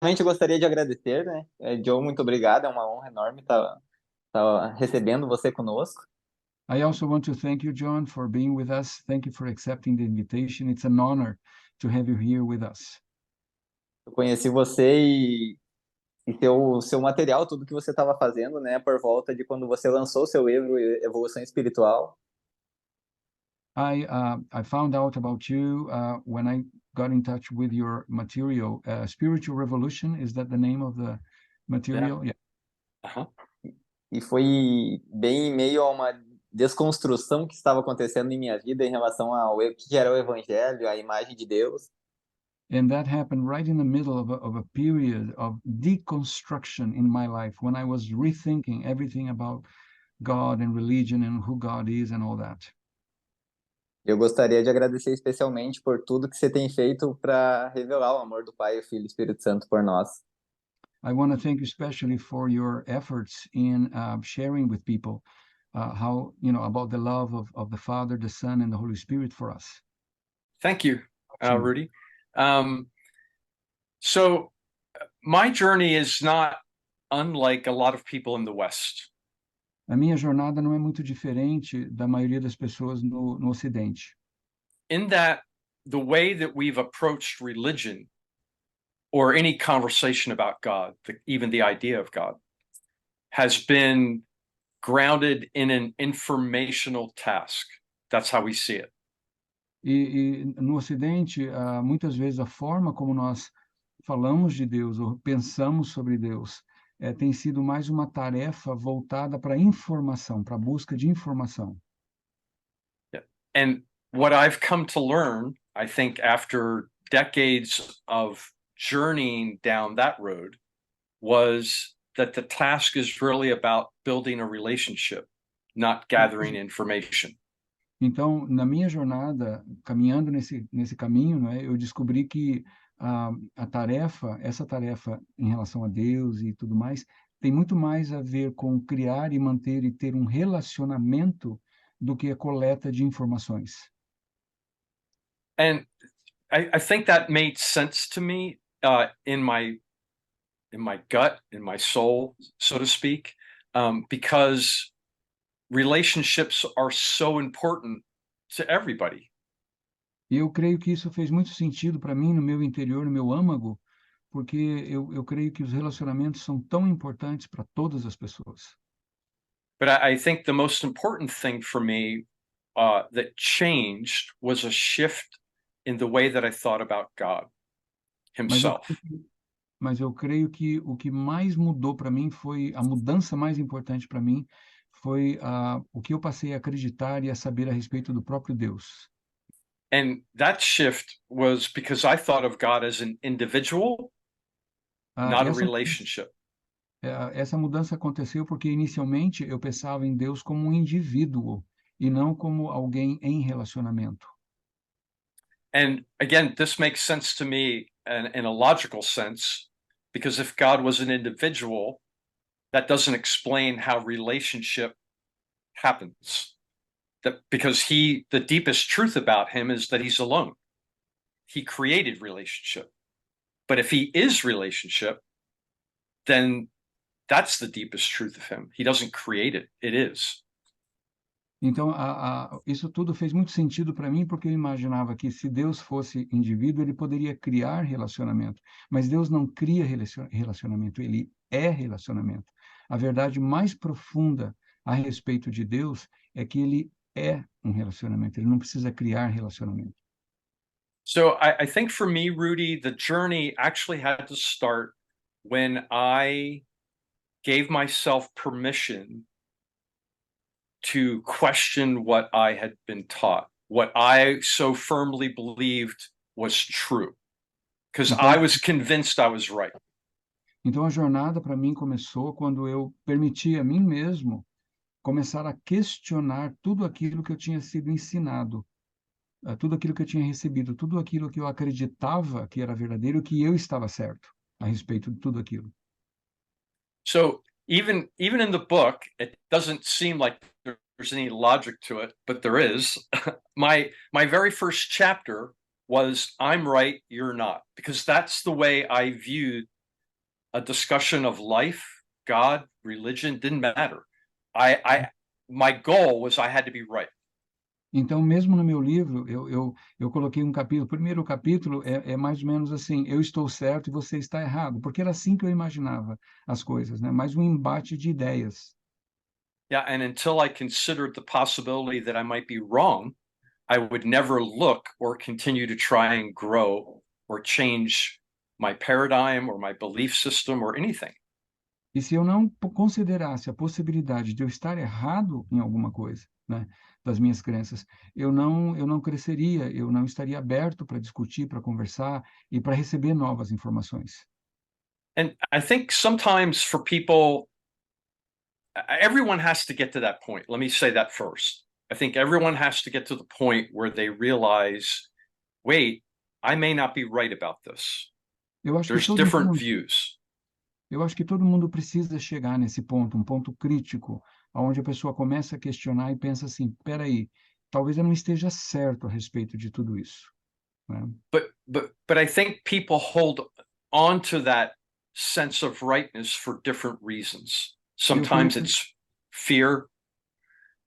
Realmente eu gostaria de agradecer, né? Joe, muito obrigado, é uma honra enorme estar recebendo você conosco. I also want to thank you, John, for being with us. Thank you for accepting the invitation. It's an honor to have you here with us. Eu conheci você e seu material, tudo que você estava fazendo, né? Por volta de quando você lançou seu livro Evolução Espiritual. I found out about you when I got in touch with your material. Spiritual Revolution, is that the name of the Yeah. material? Yeah. Uh-huh. E foi bem em meio a uma desconstrução que estava acontecendo em minha vida em relação ao que era o Evangelho, a imagem de Deus. And that happened right in the middle of a period of deconstruction in my life when I was rethinking everything about God and religion and who God is and all that. Eu gostaria de agradecer especialmente por tudo que você tem feito para revelar o amor do Pai, o Filho e o Espírito Santo por nós. I want to thank you especially for your efforts in sharing with people how, about the love of the Father, the Son, and the Holy Spirit for us. Thank you, Sure. Rudy. So my journey is not unlike a lot of people in the West. A minha jornada não é muito diferente da maioria das pessoas no Ocidente. In that the way that we've approached religion or any conversation about God, even the idea of God, has been grounded in an informational task. That's how we see it. E no Ocidente, muitas vezes a forma como nós falamos de Deus ou pensamos sobre Deus tem sido mais uma tarefa voltada para informação, para a busca de informação. Yeah. And what I've come to learn, I think, after decades of journeying down that road, was that the task is really about building a relationship, not gathering information. Então, na minha jornada, caminhando nesse caminho, né, eu descobri que essa tarefa em relação a Deus e tudo mais, tem muito mais a ver com criar e manter e ter um relacionamento do que a coleta de informações. And I think that made sense to me in my gut, in my soul, so to speak, because relationships are so important to everybody. E eu creio que isso fez muito sentido para mim, no meu interior, no meu âmago, porque eu creio que os relacionamentos são tão importantes para todas as pessoas. But I think the most important thing for me that changed was a shift in the way that I thought about God Mas eu, Himself. mas eu creio que o que mais mudou para mim foi, a mudança mais importante para mim foi o que eu passei a acreditar e a saber a respeito do próprio Deus. And that shift was because I thought of God as an individual, Ah, not a essa, relationship. essa mudança aconteceu porque inicialmente eu pensava em Deus como um indivíduo e não como alguém em relacionamento. And again, this makes sense to me in a logical sense, because if God was an individual, that doesn't explain how relationship happens. That because the deepest truth about him is that he's alone. He created relationship. But if he is relationship, then that's the deepest truth of him. He doesn't create it, it is. Então, isso tudo fez muito sentido para mim, porque eu imaginava que se Deus fosse indivíduo, ele poderia criar relacionamento. Mas Deus não cria relacionamento, ele é relacionamento. A verdade mais profunda a respeito de Deus é que ele é um relacionamento, ele não precisa criar relacionamento. So I think for me, Rudy, the journey actually had to start when I gave myself permission to question what I had been taught, what I so firmly believed was true, because Então, I was convinced I was right. então a jornada para mim começou quando eu permiti a mim mesmo começar a questionar tudo aquilo que eu tinha sido ensinado, tudo aquilo que eu tinha recebido, tudo aquilo que eu acreditava que era verdadeiro, que eu estava certo a respeito de tudo aquilo. So even in the book, it doesn't seem like there's any logic to it, but there is. My very first chapter was I'm right, you're not, because that's the way I viewed a discussion of life, God, religion, didn't matter. My goal was I had to be right. Então, mesmo no meu livro, eu coloquei um capítulo. O primeiro capítulo é mais ou menos assim: eu estou certo e você está errado, porque era assim que eu imaginava as coisas, né? Mais um embate de ideias. Yeah, and until I considered the possibility that I might be wrong, I would never look or continue to try and grow or change my paradigm or my belief system or anything. E se eu não considerasse a possibilidade de eu estar errado em alguma coisa, né, das minhas crenças, eu não cresceria, eu não estaria aberto para discutir, para conversar e para receber novas informações. And I think sometimes for people, everyone has to get to that point. Let me say that first. I think everyone has to get to the point where they realize, wait, I may not be right about this. Eu acho que There's todo different mundo, views. eu acho que todo mundo precisa chegar nesse ponto, um ponto crítico, onde a pessoa começa a questionar e pensa assim: espera aí, talvez eu não esteja certo a respeito de tudo isso, né? But I think people hold on to that sense of rightness for different reasons. E eu creio Sometimes it's fear.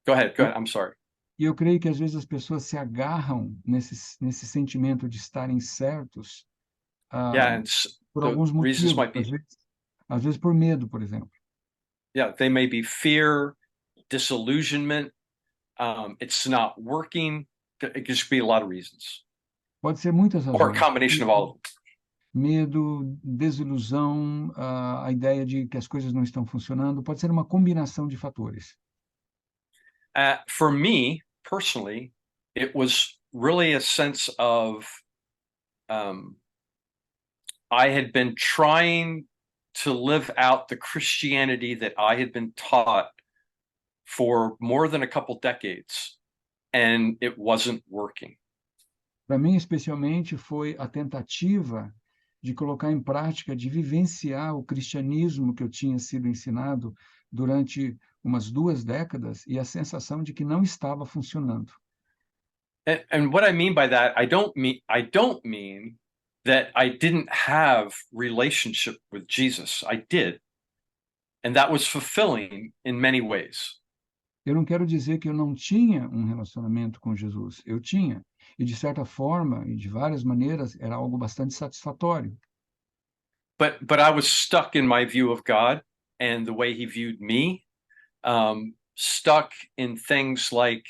Go ahead. Go que ahead. I'm sorry. E eu creio que às vezes as pessoas se agarram nesse sentimento de estarem certos, ah, Yeah, and por the alguns reasons motivos, might be, às vezes por medo, por exemplo. yeah, they may be fear, disillusionment. It's not working. It could just be a lot of reasons, Pode ser muitas or a razões. combination of all of them. Medo, desilusão, a ideia de que as coisas não estão funcionando, pode ser uma combinação de fatores. For me personally, it was really a sense of I had been trying to live out the Christianity that I had been taught for more than a couple decades, and it wasn't working. Para mim, especialmente, foi a tentativa de colocar em prática, de vivenciar o cristianismo que eu tinha sido ensinado durante umas 2 décadas e a sensação de que não estava funcionando. And what I mean by that, I don't mean that I didn't have relationship with Jesus. I did, and that was fulfilling in many ways. Eu não quero dizer que eu não tinha um relacionamento com Jesus. Eu tinha. E, de certa forma, e de várias maneiras, era algo bastante satisfatório. But I was stuck in my view of God and the way He viewed me. Stuck in things like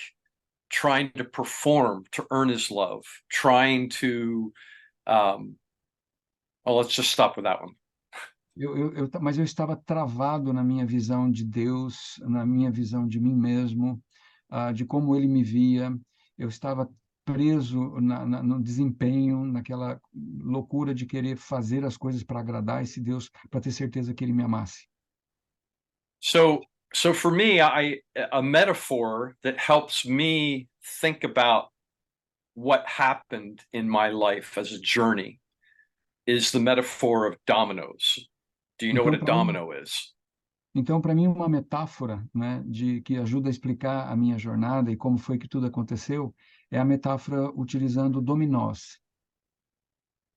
trying to perform to earn His love, trying to. Well, let's just stop with that one. Mas eu estava travado na minha visão de Deus, na minha visão de mim mesmo, de como Ele me via. Eu estava preso no desempenho, naquela loucura de querer fazer as coisas para agradar esse Deus, para ter certeza que Ele me amasse. So for me, a metaphor that helps me think about what happened in my life as a journey is the metaphor of dominoes. Do you know what Então, a para mim, domino is? Então, para mim, uma metáfora, né, que ajuda a explicar a minha jornada e como foi que tudo aconteceu, é a metáfora utilizando dominós.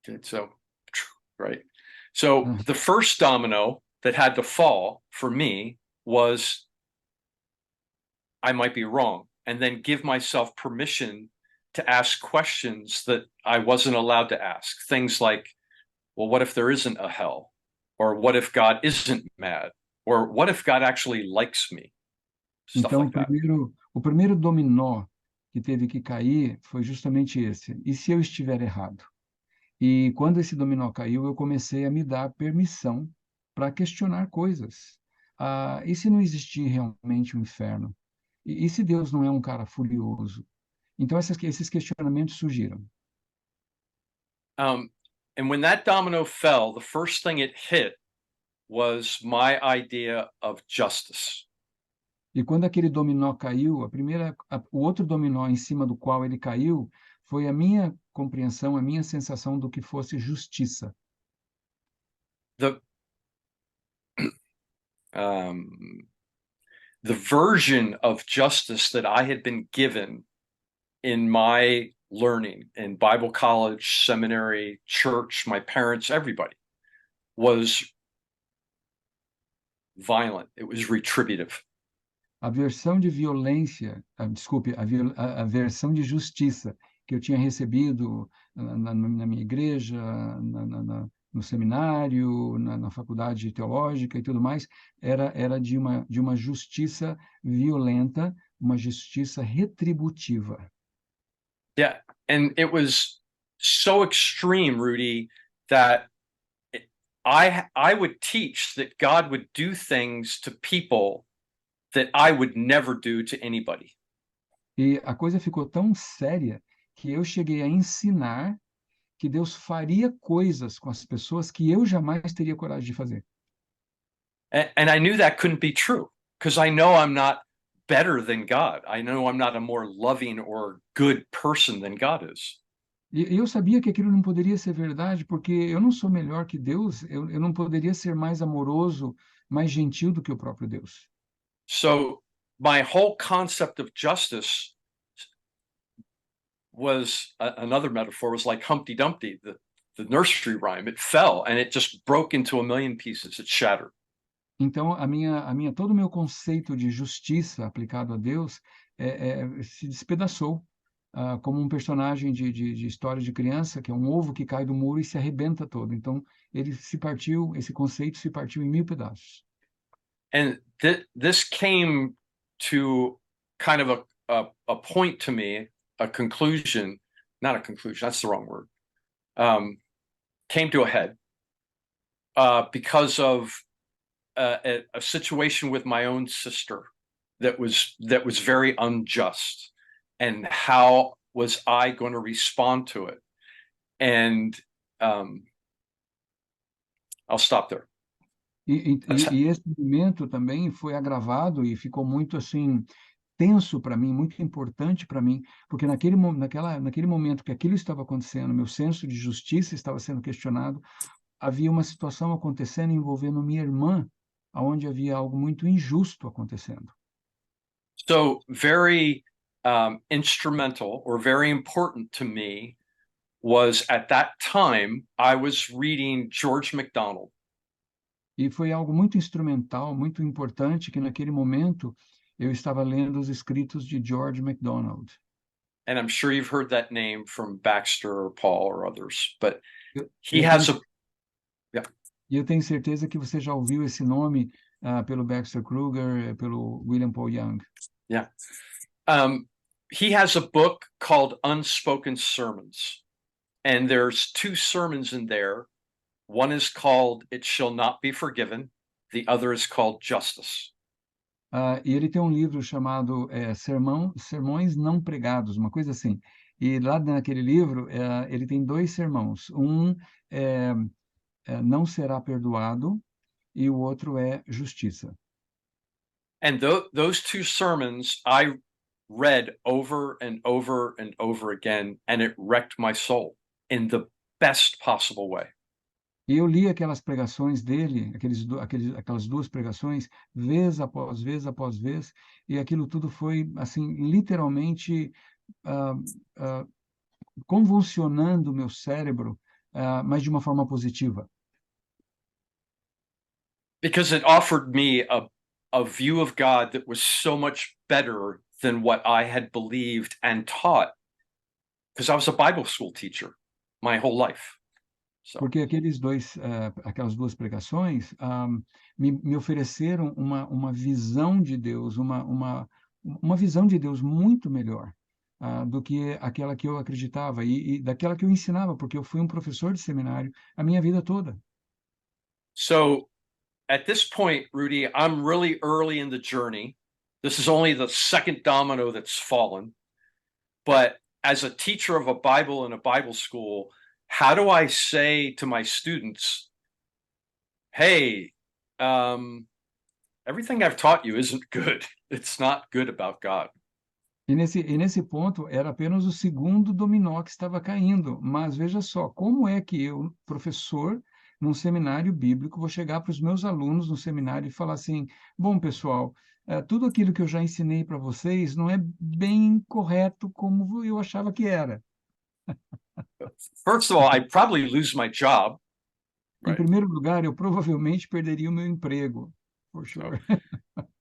Okay, so, right. So Ah, the first domino that had to fall for me was I might be wrong, and then give myself permission to ask questions that I wasn't allowed to ask. Things like, well, what if there isn't a hell? Or what if God isn't mad? Or what if God actually likes me? Stuff Então, like that. o primeiro dominó que teve que cair foi justamente esse. E se eu estiver errado? E quando esse dominó caiu, eu comecei a me dar permissão para questionar coisas. E se não existir realmente um inferno? E se Deus não é um cara furioso? Então, esses questionamentos surgiram. And when that domino fell, the first thing it hit was my idea of justice. E quando aquele dominó caiu, o outro dominó em cima do qual ele caiu foi a minha compreensão, a minha sensação do que fosse justiça. The the version of justice that I had been given in my learning in Bible college, seminary, church, my parents, everybody was violent. It was retributive. A versão de violência, desculpe, a versão de justiça que eu tinha recebido na minha igreja, no seminário, na faculdade teológica e tudo mais, era de uma justiça violenta, uma justiça retributiva. Yeah, and it was so extreme, Rudy, that I would teach that God would do things to people that I would never do to anybody. E a coisa ficou tão séria que eu cheguei a ensinar que Deus faria coisas com as pessoas que eu jamais teria coragem de fazer. And I knew that couldn't be true because I know I'm not better than God. I know I'm not a more loving or good person than God is. E eu sabia que aquilo não poderia ser verdade, porque eu não sou melhor que Deus, eu não poderia ser mais amoroso, mais gentil do que o próprio Deus. So my whole concept of justice was another metaphor, was like Humpty Dumpty, the nursery rhyme. It fell and it just broke into a million pieces. It shattered. Então, todo o meu conceito de justiça aplicado a Deus se despedaçou, como um personagem de história de criança, que é um ovo que cai do muro e se arrebenta todo. Então, esse conceito se partiu em 1000 pedaços. And this came to kind of a point to me, a conclusion, not a conclusion, that's the wrong word, came to a head because of a situation with my own sister that was very unjust, and how was I going to respond to it? And I'll stop there. E esse momento também foi agravado e ficou muito assim tenso para mim, muito importante para mim, porque naquele momento que aquilo estava acontecendo, meu senso de justiça estava sendo questionado, havia uma situação acontecendo envolvendo minha irmã, onde havia algo muito injusto acontecendo. So very instrumental or very important to me was, at that time, I was reading George MacDonald. E foi algo muito instrumental, muito importante, que naquele momento eu estava lendo os escritos de George MacDonald. And I'm sure you've heard that name from Baxter or Paul or others, but he eu has tenho, a, yeah. E eu tenho certeza que você já ouviu esse nome pelo Baxter Kruger, pelo William Paul Young. Yeah. He has a book called Unspoken Sermons, and there's 2 sermons in there. One is called It Shall Not Be Forgiven. The other is called Justice. E ele tem um livro chamado Sermões Não Pregados, uma coisa assim. E lá naquele livro, ele tem 2 sermões. Um é Não Será Perdoado e o outro é Justiça. And those 2 sermons I read over and over and over again, and it wrecked my soul in the best possible way. E eu li aquelas pregações dele, aquelas 2 pregações, vez após vez, e aquilo tudo foi, assim, literalmente convulsionando o meu cérebro, mas de uma forma positiva. Because it offered me a view of God that was so much better than what I had believed and taught, because I was a Bible school teacher my whole life. So. Porque aquelas 2 pregações me ofereceram uma visão de Deus, uma visão de Deus muito melhor do que aquela que eu acreditava e daquela que eu ensinava, porque eu fui um professor de seminário a minha vida toda. So at this point, Rudy, I'm really early in the journey. This is only the second domino that's fallen. But as a teacher of a Bible in a Bible school, how do I say to my students, hey, everything I've taught you isn't good. It's not good about God. E nesse ponto era apenas o segundo dominó que estava caindo. Mas veja só, como é que eu, professor, num seminário bíblico, vou chegar para os meus alunos no seminário e falar assim: bom, pessoal, tudo aquilo que eu já ensinei para vocês não é bem correto como eu achava que era. First of all, I'd probably lose my job. Em primeiro lugar, eu provavelmente perderia o meu emprego. For sure.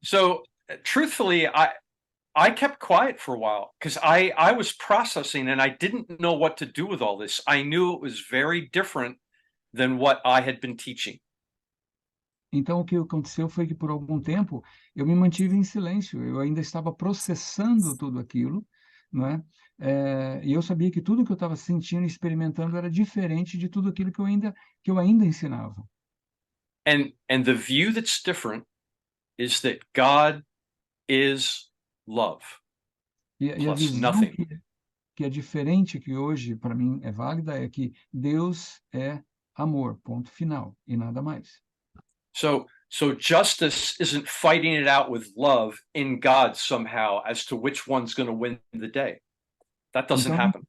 So truthfully, I kept quiet for a while because I was processing and I didn't know what to do with all this. I knew it was very different than what I had been teaching. Então, o que aconteceu foi que, por algum tempo, eu me mantive em silêncio. Eu ainda estava processando tudo aquilo, não é? E eu sabia que tudo que eu estava sentindo e experimentando era diferente de tudo aquilo que eu ainda ensinava. And the view that's different is that God is love, E a plus visão nothing. que é diferente, que hoje, para mim, é válida, é que Deus é amor, ponto final, e nada mais. So justice isn't fighting it out with love in God somehow as to which one's going to win the day. That doesn't Então, happen.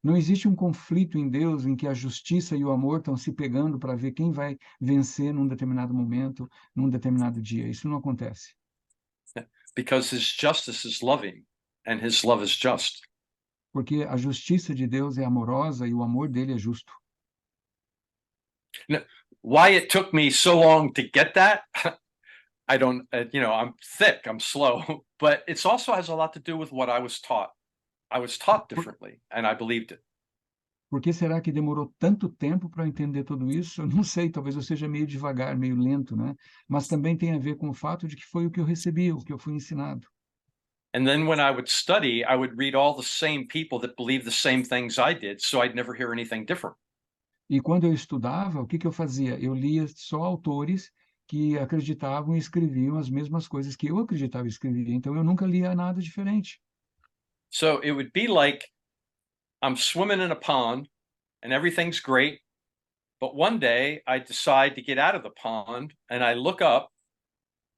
não existe um conflito em Deus em que a justiça e o amor estão se pegando para ver quem vai vencer num determinado momento, num determinado dia. Isso não acontece. Because his justice is loving and his love is just. Porque a justiça de Deus é amorosa e o amor dele é justo. Now, why it took me so long to get that, I don't, I'm thick, I'm slow, but it also has a lot to do with what I was taught. I was taught differently, and I believed it. Por que será que demorou tanto tempo para entender tudo isso? Eu não sei, talvez eu seja meio devagar, meio lento, né? Mas também tem a ver com o fato de que foi o que eu recebi, o que eu fui ensinado. And then when I would study, I would read all the same people that believed the same things I did, so I'd never hear anything different. E quando eu estudava, o que que eu fazia? Eu lia só autores que acreditavam e escreviam as mesmas coisas que eu acreditava e escrevia. Então eu nunca lia nada diferente. So it would be like I'm swimming in a pond and everything's great, but one day I decide to get out of the pond and I look up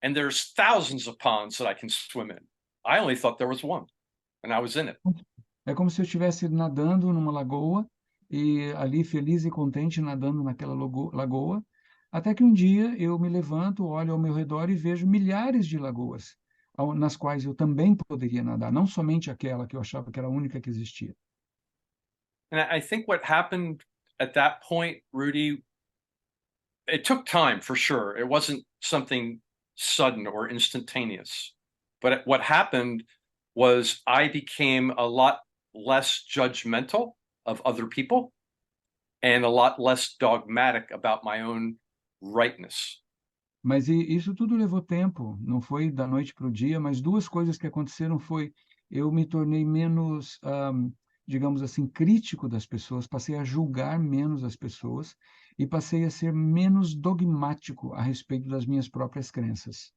and there's thousands of ponds that I can swim in. I only thought there was one and I was in it. É como se eu estivesse nadando numa lagoa e ali feliz e contente nadando naquela lagoa, até que um dia eu me levanto, olho ao meu redor e vejo milhares de lagoas nas quais eu também poderia nadar, não somente aquela que eu achava que era a única que existia. And I think what happened at that point, Rudy, it took time for sure. It wasn't something sudden or instantaneous. But what happened was I became a lot less judgmental of other people and a lot less dogmatic about my own rightness. Mas isso tudo levou tempo, não foi da noite para o dia, mas duas coisas que aconteceram foi, eu me tornei menos, digamos assim, crítico das pessoas, passei a julgar menos as pessoas e passei a ser menos dogmático a respeito das minhas próprias crenças.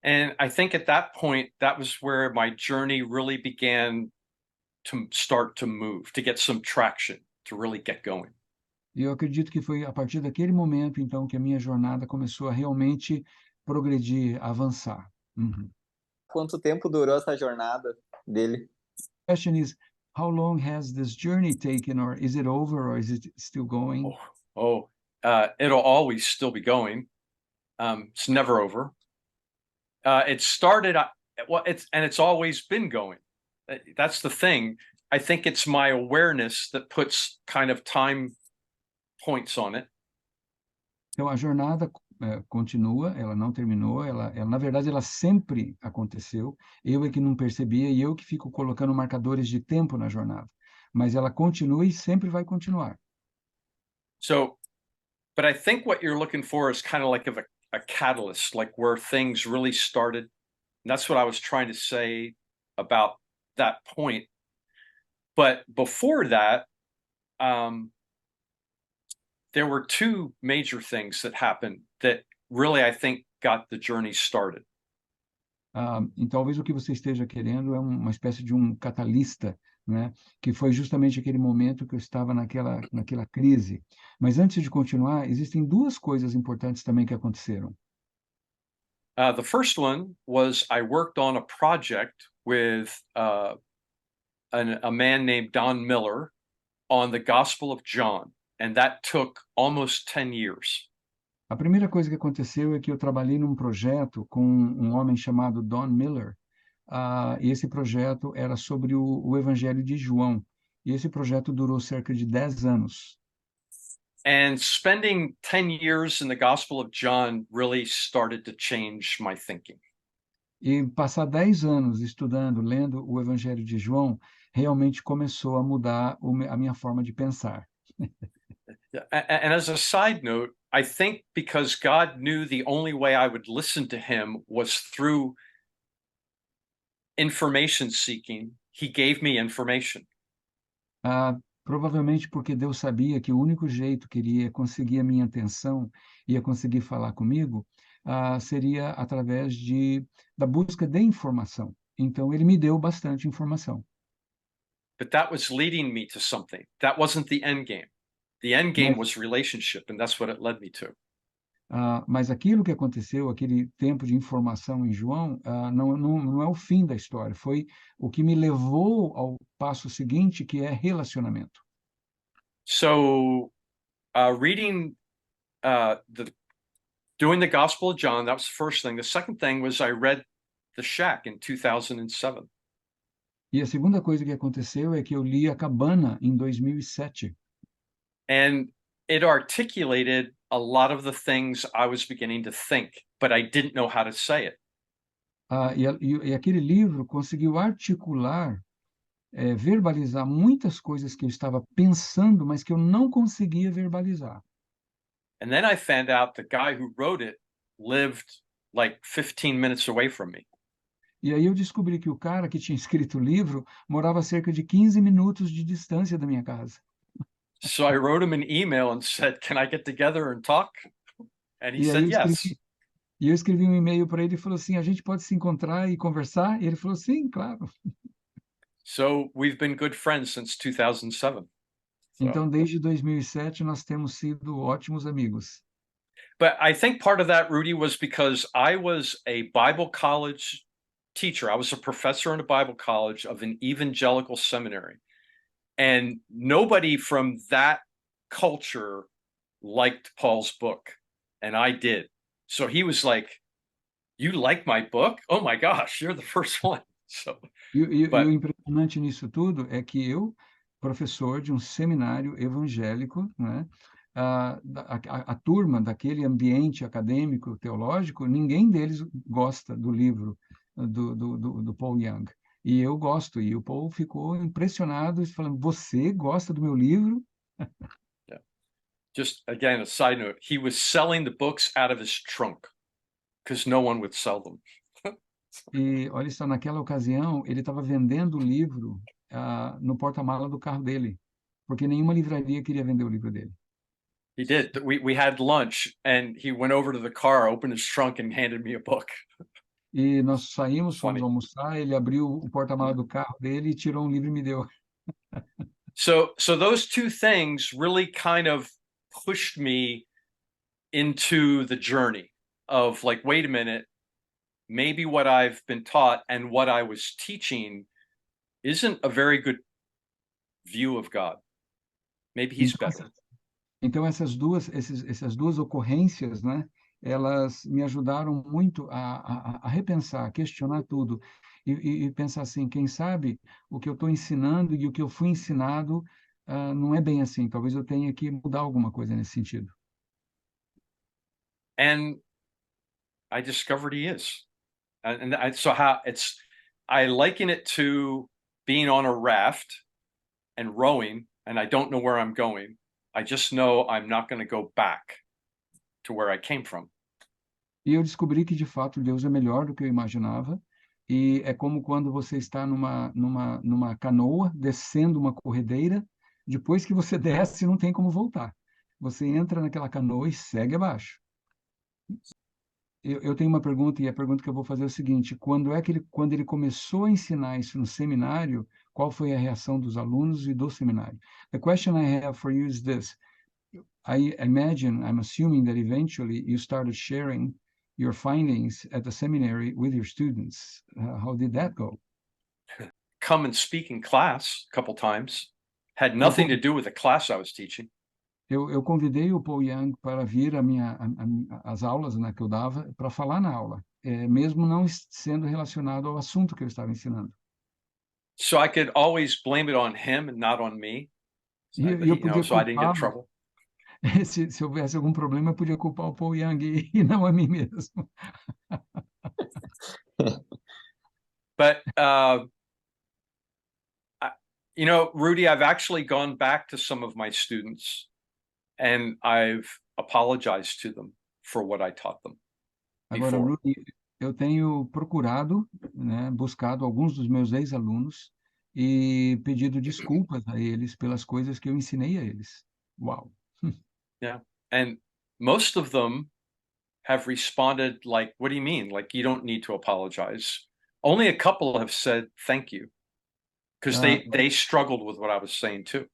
And I think at that point, that was where my journey really began to start to move, to get some traction, to really get going. E eu acredito que foi a partir daquele momento, então, que a minha jornada começou a realmente progredir, avançar. Uhum. Quanto tempo durou essa jornada dele? The question is, how long has this journey taken, or is it over, or is it still going? It'll always still be going. It's never over. It started, it's always been going. That's the thing. I think it's my awareness that puts kind of time points on it. Então, a jornada continua, ela não terminou, na verdade, ela sempre aconteceu. Eu é que não percebia e eu que fico colocando marcadores de tempo na jornada. Mas ela continua e sempre vai continuar. So, but I think what you're looking for is kind of like a catalyst, like where things really started. And that's what I was trying to say about that point. But before that, there were two major things that happened that really, I think, got the journey started. Então, talvez o que você esteja querendo é uma espécie de um catalista, né? Que foi justamente aquele momento que eu estava naquela crise. Mas antes de continuar, existem duas coisas importantes também que aconteceram. The first one was I worked on a project with a man named Don Miller on the Gospel of John, and that took almost 10 years. A primeira coisa que aconteceu é que eu trabalhei num projeto com um homem chamado Don Miller, e esse projeto era sobre o Evangelho de João, e esse projeto durou cerca de 10 anos. And spending 10 years in the Gospel of John really started to change my thinking. E passar 10 anos estudando, lendo o Evangelho de João, realmente começou a mudar a minha forma de pensar. And as a side note, I think because God knew the only way I would listen to him was through information seeking, he gave me information. Provavelmente porque Deus sabia que o único jeito que ele ia conseguir a minha atenção, ia conseguir falar comigo, seria através da busca de informação. Então, ele me deu bastante informação. But that was leading me to something. That wasn't the end game. The end game was relationship, and that's what it led me to. Mas aquilo que aconteceu, aquele tempo de informação em João, não é o fim da história. Foi o que me levou ao passo seguinte, que é relacionamento. So, doing the Gospel of John, that was the first thing. The second thing was I read The Shack in 2007. E a segunda coisa que aconteceu é que eu li A Cabana em 2007. And it articulated a lot of the things I was beginning to think, but I didn't know how to say it. E aquele livro conseguiu articular, verbalizar muitas coisas que eu estava pensando, mas que eu não conseguia verbalizar. And then I found out the guy who wrote it lived like 15 minutes away from me. E aí eu descobri que o cara que tinha escrito o livro morava a cerca de 15 minutos de distância da minha casa. So I wrote him an email and said, "Can I get together and talk?" And he E aí said yes. eu escrevi um e-mail para ele e falou assim: a gente pode se encontrar e conversar? E ele falou: sim, claro. So we've been good friends since 2007. Então, desde 2007, nós temos sido ótimos amigos. But I think part of that, Rudy, was because I was a Bible college teacher. I was a professor in a Bible college of an evangelical seminary. And nobody from that culture liked Paul's book. And I did. So he was like, "You like my book? Oh my gosh, you're the first one." So, E o impressionante nisso tudo é que eu, professor de um seminário evangélico, né, a turma daquele ambiente acadêmico, teológico, ninguém deles gosta do livro do Paul Young. E eu gosto. E o Paul ficou impressionado, falando: você gosta do meu livro? yeah. Just again, a side note, he was selling the books out of his trunk because no one would sell them. E olha só, naquela ocasião, ele estava vendendo o livro no porta-mala do carro dele, porque nenhuma livraria queria vender o livro dele. He did. We had lunch and he went over to the car, opened his trunk and handed me a book. E nós saímos, fomos Funny. almoçar, ele abriu o porta-mala do carro dele e tirou um livro e me deu. So those two things really kind of pushed me into the journey of like, wait a minute, maybe what I've been taught and what I was teaching isn't a very good view of God. Maybe he's better. Então essas duas ocorrências, né, elas me ajudaram muito a repensar, a questionar tudo e pensar assim: quem sabe o que eu estou ensinando e o que eu fui ensinado não é bem assim. Talvez eu tenha que mudar alguma coisa nesse sentido. And I discovered he is. I liken it to being on a raft and rowing, and I don't know where I'm going. I just know I'm not going to go back to where I came from. E eu descobri que, de fato, Deus é melhor do que eu imaginava. E é como quando você está numa canoa, descendo uma corredeira, depois que você desce, não tem como voltar. Você entra naquela canoa e segue abaixo. Eu tenho uma pergunta, e a pergunta que eu vou fazer é o seguinte: quando ele começou a ensinar isso no seminário, qual foi a reação dos alunos e do seminário? The question I have for you is this. I'm assuming that eventually you started sharing your findings at the seminary with your students. How did that go? Come and speak in class a couple times. Had nothing to do with the class I was teaching. Eu convidei o Paul Young para vir as aulas, né, que eu dava, para falar na aula, mesmo não sendo relacionado ao assunto que eu estava ensinando. So I could always blame it on him and not on me. E eu podia So I didn't get in culpá-lo. trouble. Se houvesse algum problema, eu podia culpar o Paul Young e não a mim mesmo. But you know, Rudy, I've actually gone back to some of my students and I've apologized to them for what I taught them Agora, before. Rudy, eu tenho procurado, né, buscado alguns dos meus ex-alunos e pedido desculpas a eles pelas coisas que eu ensinei a eles. Uau! Yeah. And most of them have responded like, what do you mean? Like, you don't need to apologize. Only a couple have said thank you because Ah, they struggled with what I was saying too.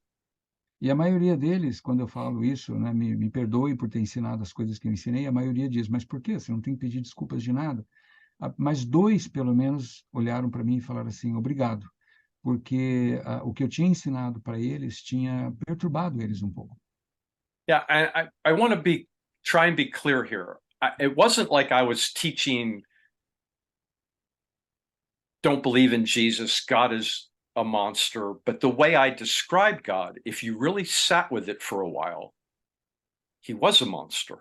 e a maioria deles, quando eu falo isso, né, me perdoe por ter ensinado as coisas que eu ensinei, a maioria diz, mas por quê? Você não tem que pedir desculpas de nada. Mas dois, pelo menos, olharam para mim e falaram assim, obrigado, porque o que eu tinha ensinado para eles tinha perturbado eles um pouco. Yeah, I want to try and be clear here. It wasn't like I was teaching, don't believe in Jesus, God is a monster. But the way I described God, if you really sat with it for a while, he was a monster.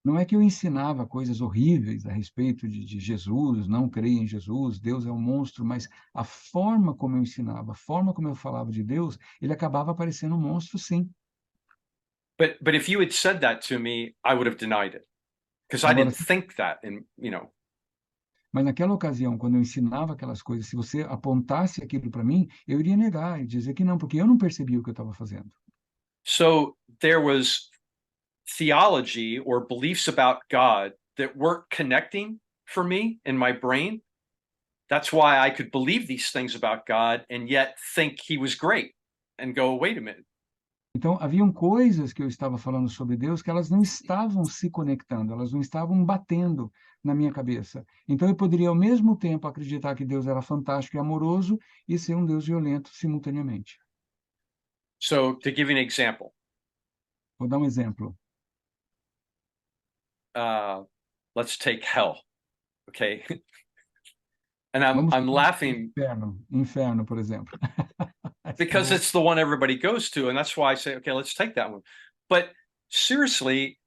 Não é que eu ensinava coisas horríveis a respeito de Jesus, não creia em Jesus, Deus é um monstro, mas a forma como eu ensinava, a forma como eu falava de Deus, ele acabava parecendo um monstro, sim. But if you had said that to me, I would have denied it because I Agora, didn't think that. And you know, mas naquela ocasião, quando eu ensinava aquelas coisas, se você apontasse aquilo para mim, eu iria negar e dizer que não, porque eu não percebia o que eu estava fazendo. so there was theology or beliefs about God that weren't connecting for me in my brain. That's why I could believe these things about God and yet think he was great and go, wait a minute. Então, haviam coisas que eu estava falando sobre Deus que elas não estavam se conectando, elas não estavam batendo na minha cabeça. Então, eu poderia, ao mesmo tempo, acreditar que Deus era fantástico e amoroso e ser um Deus violento simultaneamente. So, to give you an example, Vou dar um exemplo. let's take hell, okay? And Vamos I'm falar laughing inferno, por exemplo. because it's the one everybody goes to, and that's why I say, okay, let's take that one. But seriously,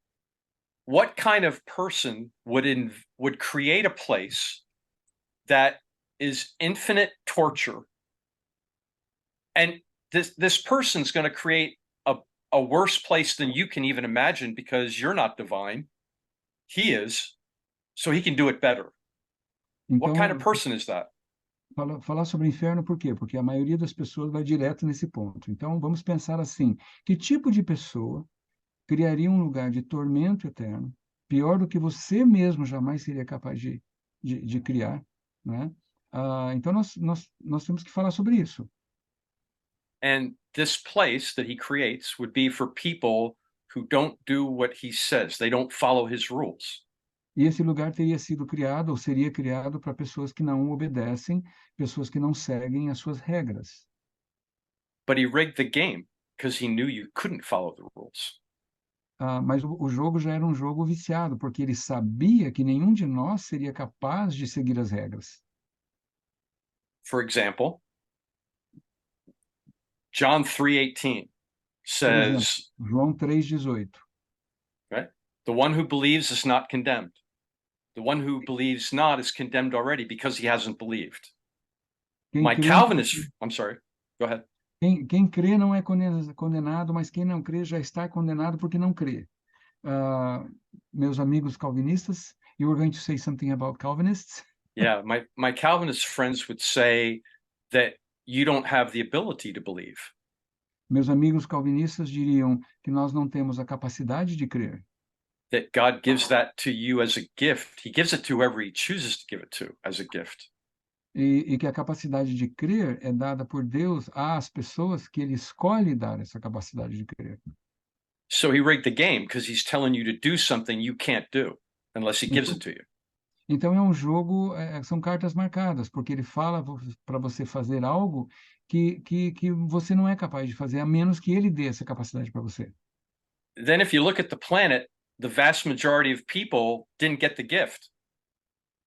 what kind of person would create a place that is infinite torture, and this person's going to create a worse place than you can even imagine because you're not divine, he is, so he can do it better. What kind of Então, person is that? falar sobre inferno por quê? Porque a maioria das pessoas vai direto nesse ponto. Então, vamos pensar assim: que tipo de pessoa criaria um lugar de tormento eterno, pior do que você mesmo jamais seria capaz de criar, né? Então, nós temos que falar sobre isso. And this place that he creates would be for people who don't do what he says. They don't follow his rules. E esse lugar teria sido criado, ou seria criado, para pessoas que não obedecem, pessoas que não seguem as suas regras. But he rigged the game because he knew you couldn't follow the rules. Mas o jogo já era um jogo viciado, porque ele sabia que nenhum de nós seria capaz de seguir as regras. For example, John 3:18 Por exemplo, says, João 3,18. right? The one who believes is not condemned. The one who believes not is condemned already because he hasn't believed. Quem My crê, Calvinist, I'm sorry, go ahead. quem crê não é condenado, mas quem não crê já está condenado porque não crê. Meus amigos calvinistas, you were going to say something about Calvinists? Yeah, my Calvinist friends would say that you don't have the ability to believe. Meus amigos calvinistas diriam que nós não temos a capacidade de crer. That God gives that to you as a gift. He gives it to whoever he chooses to give it to as a gift. E que a capacidade de crer é dada por Deus às pessoas que ele escolhe dar essa capacidade de crer. So he rigged the game because he's telling you to do something you can't do unless he gives it to you. Então é um jogo, são cartas marcadas, porque ele fala para você fazer algo que você não é capaz de fazer, a menos que ele dê essa capacidade para você. Then if you look at the planet, the vast majority of people didn't get the gift.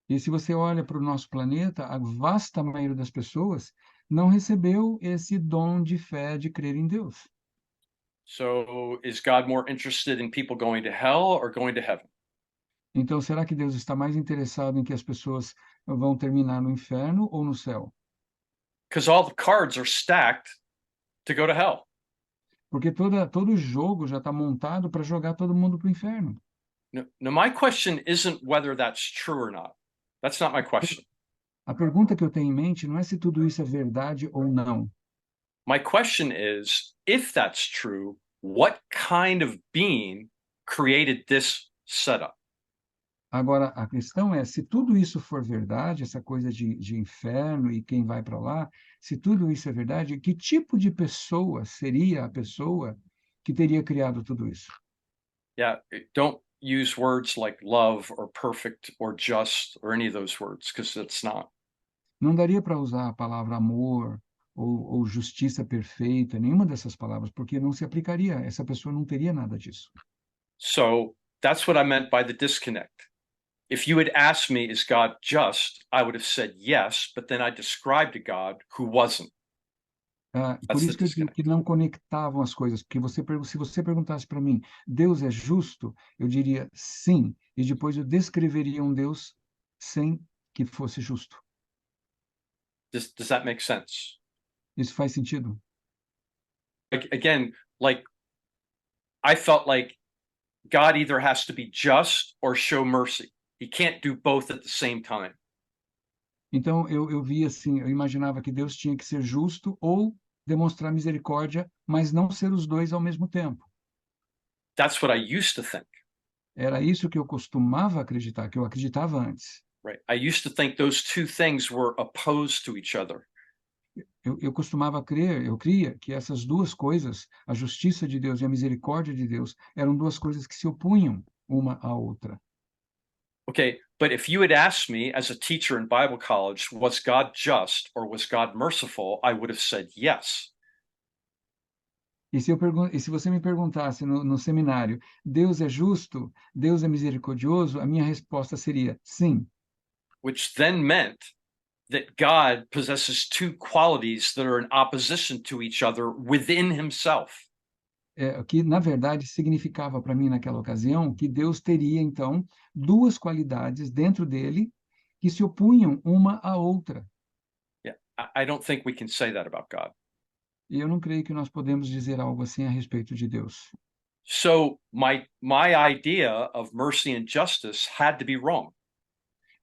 E se você olha para o nosso planeta, a vasta maioria das pessoas não recebeu esse dom de fé de crer em Deus. So is God more interested in people going to hell or going to heaven? Então, será que Deus está mais interessado em que as pessoas vão terminar no inferno ou no céu? Because all the cards are stacked to go to hell. Porque todo o jogo já está montado para jogar todo mundo para o inferno. Now, my question isn't whether that's true or not. That's not my question. A pergunta que eu tenho em mente não é se tudo isso é verdade ou não. My question is, if that's true, what kind of being created this setup? Agora, a questão é, se tudo isso for verdade, essa coisa de inferno e quem vai para lá, se tudo isso é verdade, que tipo de pessoa seria a pessoa que teria criado tudo isso? Yeah, don't use words like love or perfect or just or any of those words, because it's not. Não daria para usar a palavra amor ou justiça perfeita, nenhuma dessas palavras, porque não se aplicaria, essa pessoa não teria nada disso. So that's what I meant by the disconnect. If you had asked me, is God just? I would have said yes, but then I described a God who wasn't. Por That's the isso que eu digo disconnect. que não conectavam as coisas, porque se você perguntasse para mim, Deus é justo? Eu diria sim, e depois eu descreveria um Deus sem que fosse justo. Does that make sense? Isso faz sentido? Again, like I felt like God either has to be just or show mercy. He can't do both at the same time. Então eu via assim, eu imaginava que Deus tinha que ser justo ou demonstrar misericórdia, mas não ser os dois ao mesmo tempo. That's what I used to think, Era isso que eu costumava acreditar, que eu acreditava antes. right? I used to think those two things were opposed to each other. Eu costumava crer, eu cria que essas duas coisas, a justiça de Deus e a misericórdia de Deus, eram duas coisas que se opunham uma à outra. Okay, but if you had asked me as a teacher in Bible college, was God just or was God merciful? I would have said yes. E se você me perguntasse no seminário, Deus é justo? Deus é misericordioso? A minha resposta seria sim. Which then meant that God possesses two qualities that are in opposition to each other within himself. Que na verdade significava para mim naquela ocasião que Deus teria então duas qualidades dentro dele que se opunham uma à outra. Yeah, I don't think we can say that about God. E eu não creio que nós podemos dizer algo assim a respeito de Deus. So my idea of mercy and justice had to be wrong.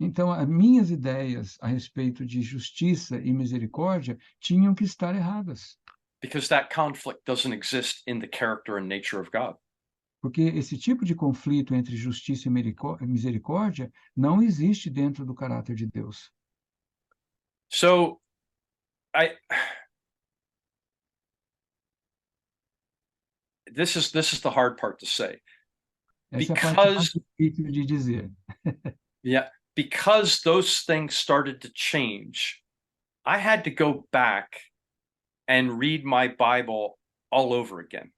Então, as minhas ideias a respeito de justiça e misericórdia tinham que estar erradas, Because that conflict doesn't exist in the character and nature of God. porque esse tipo de conflito entre justiça e misericórdia não existe dentro do caráter de Deus. So I this is the hard part to say. Essa é a parte mais Because difícil de dizer. yeah, because those things started to change, I had to go back and read my Bible all over again.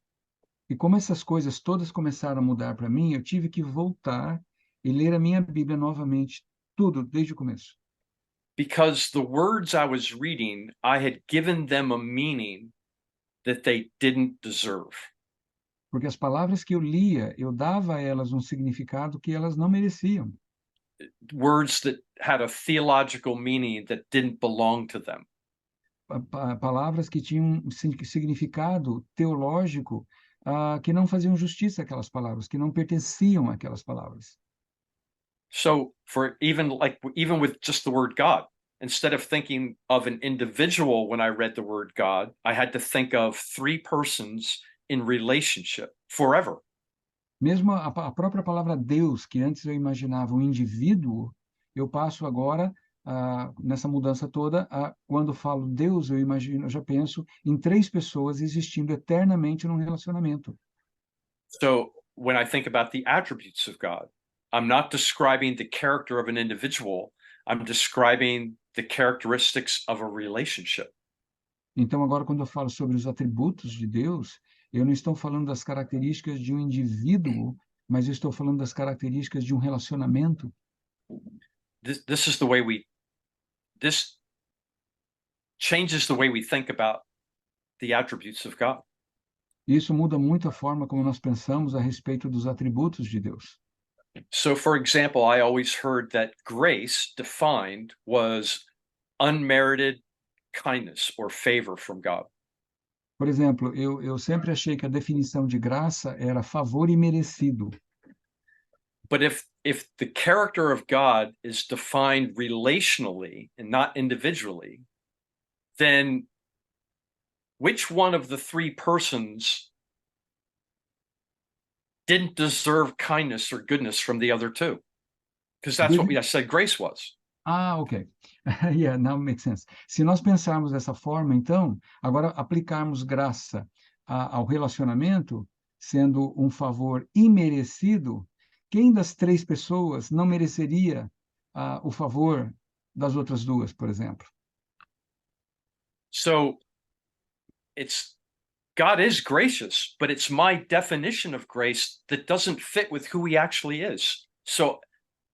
E como essas coisas todas começaram a mudar para mim, eu tive que voltar e ler a minha Bíblia novamente, tudo, desde o começo. Because the words I was reading, I had given them a meaning that they didn't deserve. Porque as palavras que eu lia, eu dava a elas um significado que elas não mereciam. Words that had a theological meaning that didn't belong to them. Palavras que tinham um significado teológico, que não faziam justiça àquelas palavras, que não pertenciam àquelas palavras. So for even with just the word God, instead of thinking of an individual when I read the word God, I had to think of three persons in relationship forever. Mesmo a própria palavra Deus, que antes eu imaginava um indivíduo, eu passo agora, nessa mudança toda, quando falo Deus, eu já penso em três pessoas existindo eternamente num relacionamento. So when I think about the attributes of God, I'm not describing the character of an individual, I'm describing the characteristics of a relationship. Então, agora, quando eu falo sobre os atributos de Deus, eu não estou falando das características de um indivíduo, mas eu estou falando das características de um relacionamento. This is the way this changes the way we think about the attributes of God. Isso muda muito a forma como nós pensamos a respeito dos atributos de Deus. So, for example, I always heard that grace defined was unmerited kindness or favor from God. Por exemplo, eu sempre achei que a definição de graça era favor imerecido. But if the character of God is defined relationally and not individually, then which one of the three persons didn't deserve kindness or goodness from the other two? Because that's what I said grace was. Ah, ok. Yeah, now makes sense. Se nós pensarmos dessa forma, então, agora aplicarmos graça ao relacionamento, sendo um favor imerecido, quem das três pessoas não mereceria o favor das outras duas, por exemplo? So it's God is gracious, but it's my definition of grace that doesn't fit with who he actually is. So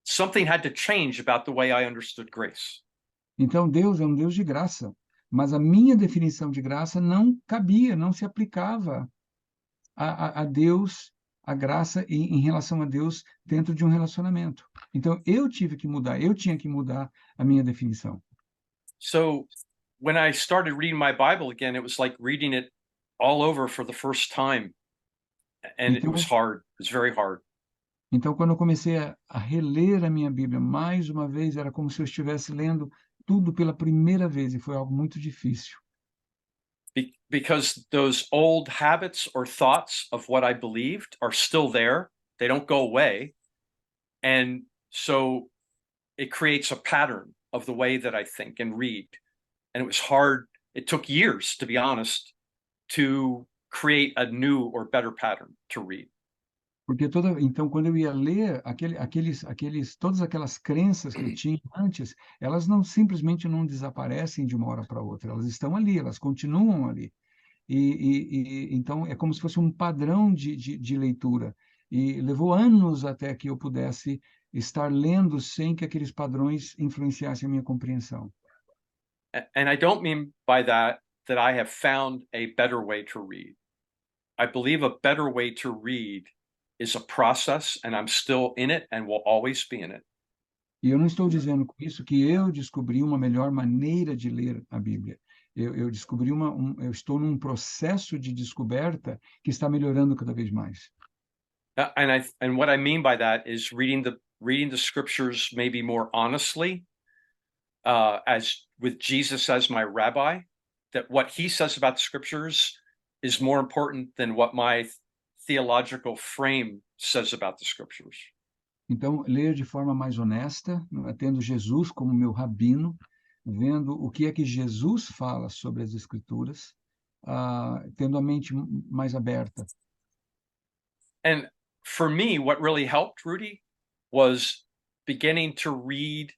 something had to change about the way I understood grace. Então, Deus é um Deus de graça, mas a minha definição de graça não cabia, não se aplicava a Deus, a graça em relação a Deus dentro de um relacionamento. Então, eu tive que mudar, eu tinha que mudar a minha definição. So when I started reading my Bible again, it was like reading it all over for the first time. And it was hard. It was very hard. Então, quando eu comecei a reler a minha Bíblia mais uma vez, era como se eu estivesse lendo tudo pela primeira vez, e foi algo muito difícil. Because those old habits or thoughts of what I believed are still there. They don't go away. And so it creates a pattern of the way that I think and read. And it was hard. It took years, to be honest, to create a new or better pattern to read. Porque então, quando eu ia ler todas aquelas crenças que eu tinha antes, elas não simplesmente não desaparecem de uma hora para outra, elas estão ali, elas continuam ali. Então, é como se fosse um padrão de leitura. E levou anos até que eu pudesse estar lendo sem que aqueles padrões influenciassem a minha compreensão. And I don't mean by that I have found a better way to read. I believe a better way to read is a process, and I'm still in it and will always be in it. E eu não estou dizendo com isso que eu descobri uma melhor maneira de ler a Bíblia. Eu descobri eu estou num processo de descoberta que está melhorando cada vez mais. And what I mean by that is reading the scriptures maybe more honestly, as with Jesus as my rabbi, that what he says about the scriptures is more important than what my theological frame says about the scriptures. Então, ler de forma mais honesta, tendo Jesus como meu rabino, vendo o que é que Jesus fala sobre as Escrituras, tendo a mente mais aberta. And for me, what really helped, Rudy, was beginning to read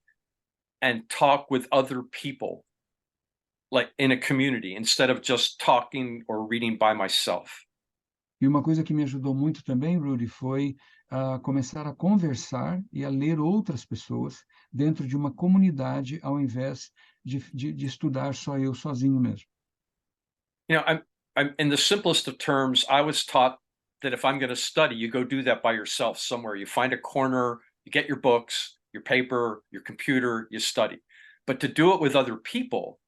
and talk with other people, like in a community, instead of just talking or reading by myself. E uma coisa que me ajudou muito também, Rudy, foi começar a conversar e a ler outras pessoas dentro de uma comunidade, ao invés de estudar só eu sozinho mesmo. You know, I'm in the simplest of terms, I was taught that if I'm going to study, you go do that by yourself somewhere. You find a corner, you get your books, your paper, your computer, you study. But to do it with other people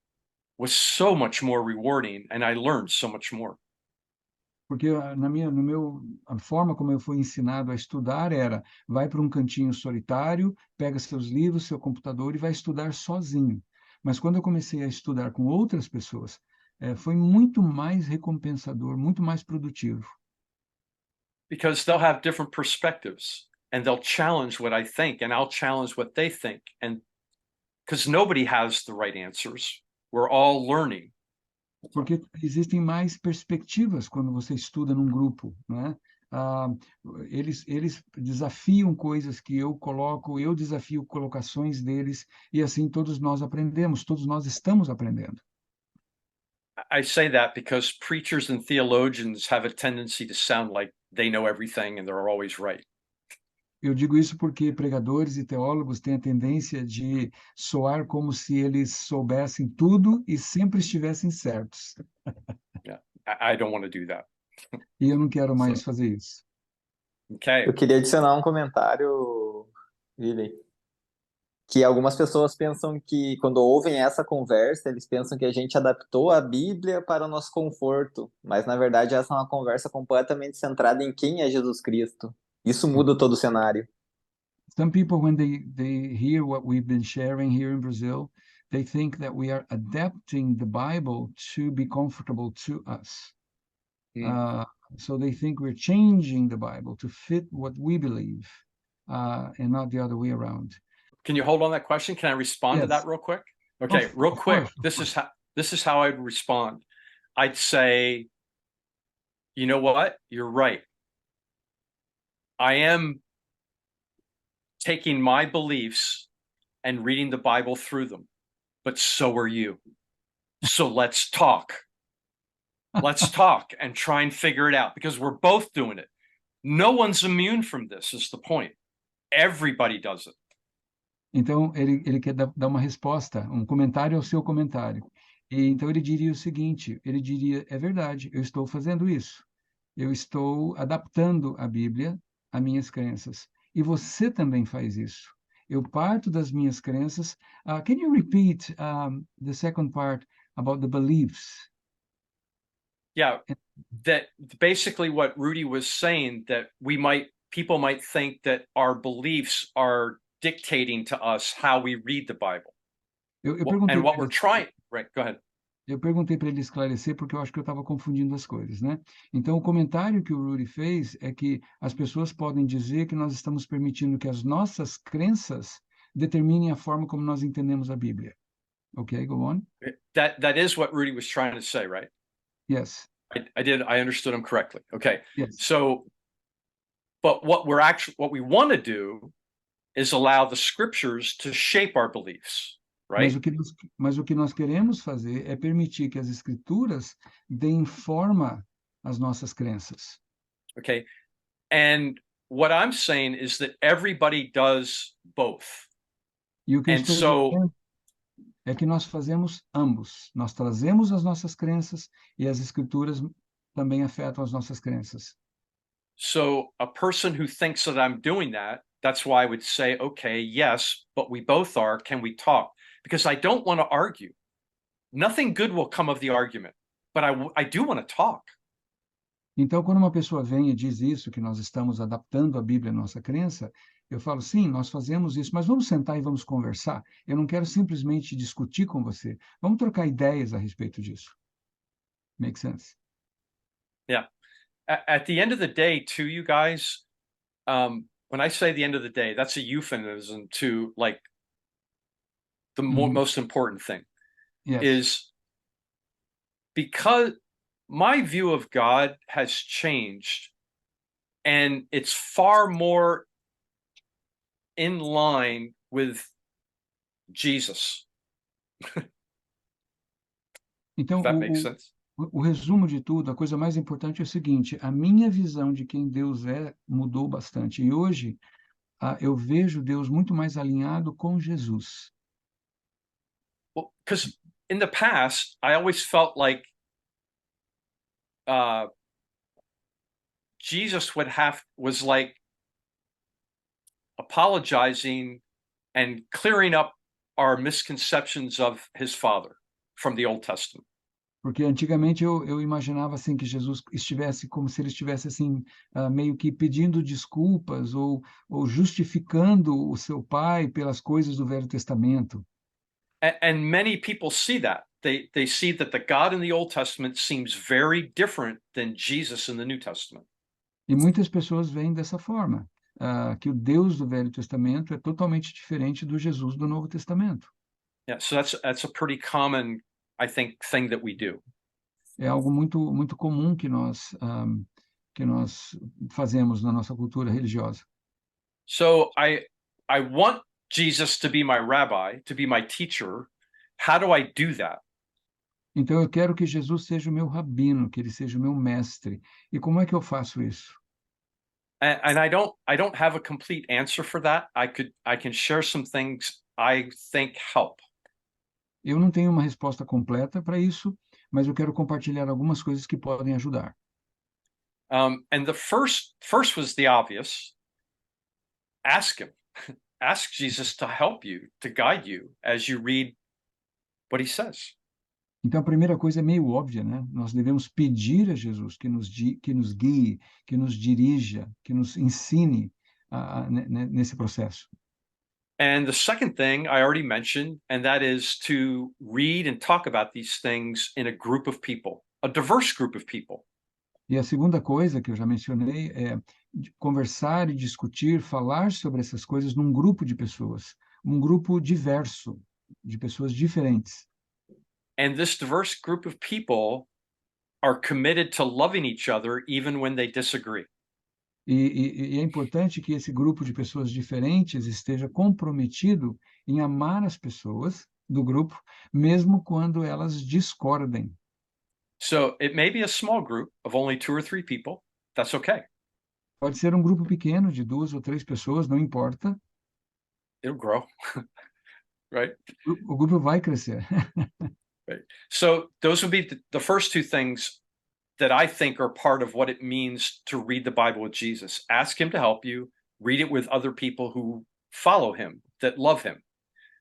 was so much more rewarding, and I learned so much more. Porque a forma como eu fui ensinado a estudar era, vai para um cantinho solitário, pega seus livros, seu computador e vai estudar sozinho. Mas quando eu comecei a estudar com outras pessoas, foi muito mais recompensador, muito mais produtivo. Because they'll have different perspectives, and they'll challenge what I think, and I'll challenge what they think. And because nobody has the right answers, we're all learning. Porque existem mais perspectivas quando você estuda num grupo, né? Eles desafiam coisas que eu coloco, eu desafio colocações deles, e assim todos nós aprendemos, todos nós estamos aprendendo. I say that because preachers and theologians have a tendency to sound like they know everything and they're always right. Eu digo isso porque pregadores e teólogos têm a tendência de soar como se eles soubessem tudo e sempre estivessem certos. Yeah, I don't want to do that. E eu não quero mais Sim. fazer isso. Okay. Eu queria adicionar um comentário, William, que algumas pessoas pensam que, quando ouvem essa conversa, eles pensam que a gente adaptou a Bíblia para o nosso conforto, mas na verdade essa é uma conversa completamente centrada em quem é Jesus Cristo. Isso muda todo o cenário. Some people, when they hear what we've been sharing here in Brazil, they think that we are adapting the Bible to be comfortable to us. Uh, so they think we're changing the Bible to fit what we believe, and not the other way around. Can you hold on that question? Can I respond to Yes. that real quick? Okay, Of real quick. course, of This course. is how I'd respond. I'd say, you know what? You're right. I am taking my beliefs and reading the Bible through them, but so are you. So let's talk. Let's talk and try and figure it out, because we're both doing it. No one's immune from this, is the point. Everybody does it. Então, ele quer dar uma resposta, um comentário ao seu comentário. E, então, ele diria o seguinte, ele diria, é verdade, eu estou fazendo isso. Eu estou adaptando a Bíblia a minhas crenças. E você também faz isso. Eu parto das minhas crenças. Can you repeat the second part about the beliefs? Yeah, that basically what Rudy was saying, that people might think that our beliefs are dictating to us how we read the Bible. Eu perguntei And what para we're trying, right, go ahead. Eu perguntei para ele esclarecer, porque eu acho que eu estava confundindo as coisas, né? Então, o comentário que o Rudy fez é que as pessoas podem dizer que nós estamos permitindo que as nossas crenças determinem a forma como nós entendemos a Bíblia. Okay, go on. That is what Rudy was trying to say, right? Yes. I understood him correctly. Okay. Yes. So, but what we want to do is allow the scriptures to shape our beliefs, right? Mas o que nós queremos fazer é permitir que as escrituras deem forma às nossas crenças. Okay. And what I'm saying is that everybody does both. E o que eu And estou so, dizendo é que nós fazemos ambos. Nós trazemos as nossas crenças e as escrituras também afetam as nossas crenças. so a person who thinks that I'm doing that, that's why I would say, okay, yes, but we both are. Can we talk? Because I don't want to argue. Nothing good will come of the argument, but I do want to talk. Então, quando uma pessoa vem e diz isso, que nós estamos adaptando a Bíblia à nossa crença, eu falo, sim, nós fazemos isso, mas vamos sentar e vamos conversar. Eu não quero simplesmente discutir com você. Vamos trocar ideias a respeito disso. Make sense? Yeah. At the end of the day, too, you guys, when I say the end of the day, that's a euphemism to like the most important thing. Yes. Is because my view of God has changed, and it's far more in line with Jesus. Então, If that makes sense. o resumo de tudo, a coisa mais importante é o seguinte: a minha visão de quem Deus é mudou bastante. E hoje, eu vejo Deus muito mais alinhado com Jesus. Well, because in the past, I always felt like Jesus was like apologizing and clearing up our misconceptions of his father from the Old Testament. Porque antigamente eu imaginava assim que Jesus estivesse como se ele estivesse assim meio que pedindo desculpas ou justificando o seu pai pelas coisas do Velho Testamento. And many people see that. They see that the God in the Old Testament seems very different than Jesus in the New Testament. E muitas pessoas veem dessa forma, que o Deus do Velho Testamento é totalmente diferente do Jesus do Novo Testamento. Yeah, so that's a pretty common, I think, thing that we do. É algo muito comum que nós fazemos na nossa cultura religiosa. So I want Jesus to be my rabbi, to be my teacher. How do I do that? Então eu quero que Jesus seja o meu rabino, que ele seja o meu mestre. E como é que eu faço isso? And I don't have a complete answer for that. I can share some things I think help. Eu não tenho uma resposta completa para isso, mas eu quero compartilhar algumas coisas que podem ajudar. And the first was the obvious. Ask him. Ask Jesus to help you, to guide you as you read what he says. Então, a primeira coisa é meio óbvia, né? Nós devemos pedir a Jesus que nos guie, que nos dirija, que nos ensine nesse processo. And the second thing I already mentioned, and that is to read and talk about these things in a group of people, a diverse group of people. E a segunda coisa que eu já mencionei é conversar e discutir, falar sobre essas coisas num grupo de pessoas, um grupo diverso, de pessoas diferentes. And this diverse group of people are committed to loving each other even when they disagree. E é importante que esse grupo de pessoas diferentes esteja comprometido em amar as pessoas do grupo, mesmo quando elas discordem. So it may be a small group of only 2 or 3 people. That's okay. Pode ser um grupo pequeno de 2 ou 3 pessoas, não importa. It'll grow, right? O grupo vai crescer. Right. So those would be the first 2 things that I think are part of what it means to read the Bible with Jesus. Ask him to help you, read it with other people who follow him, that love him.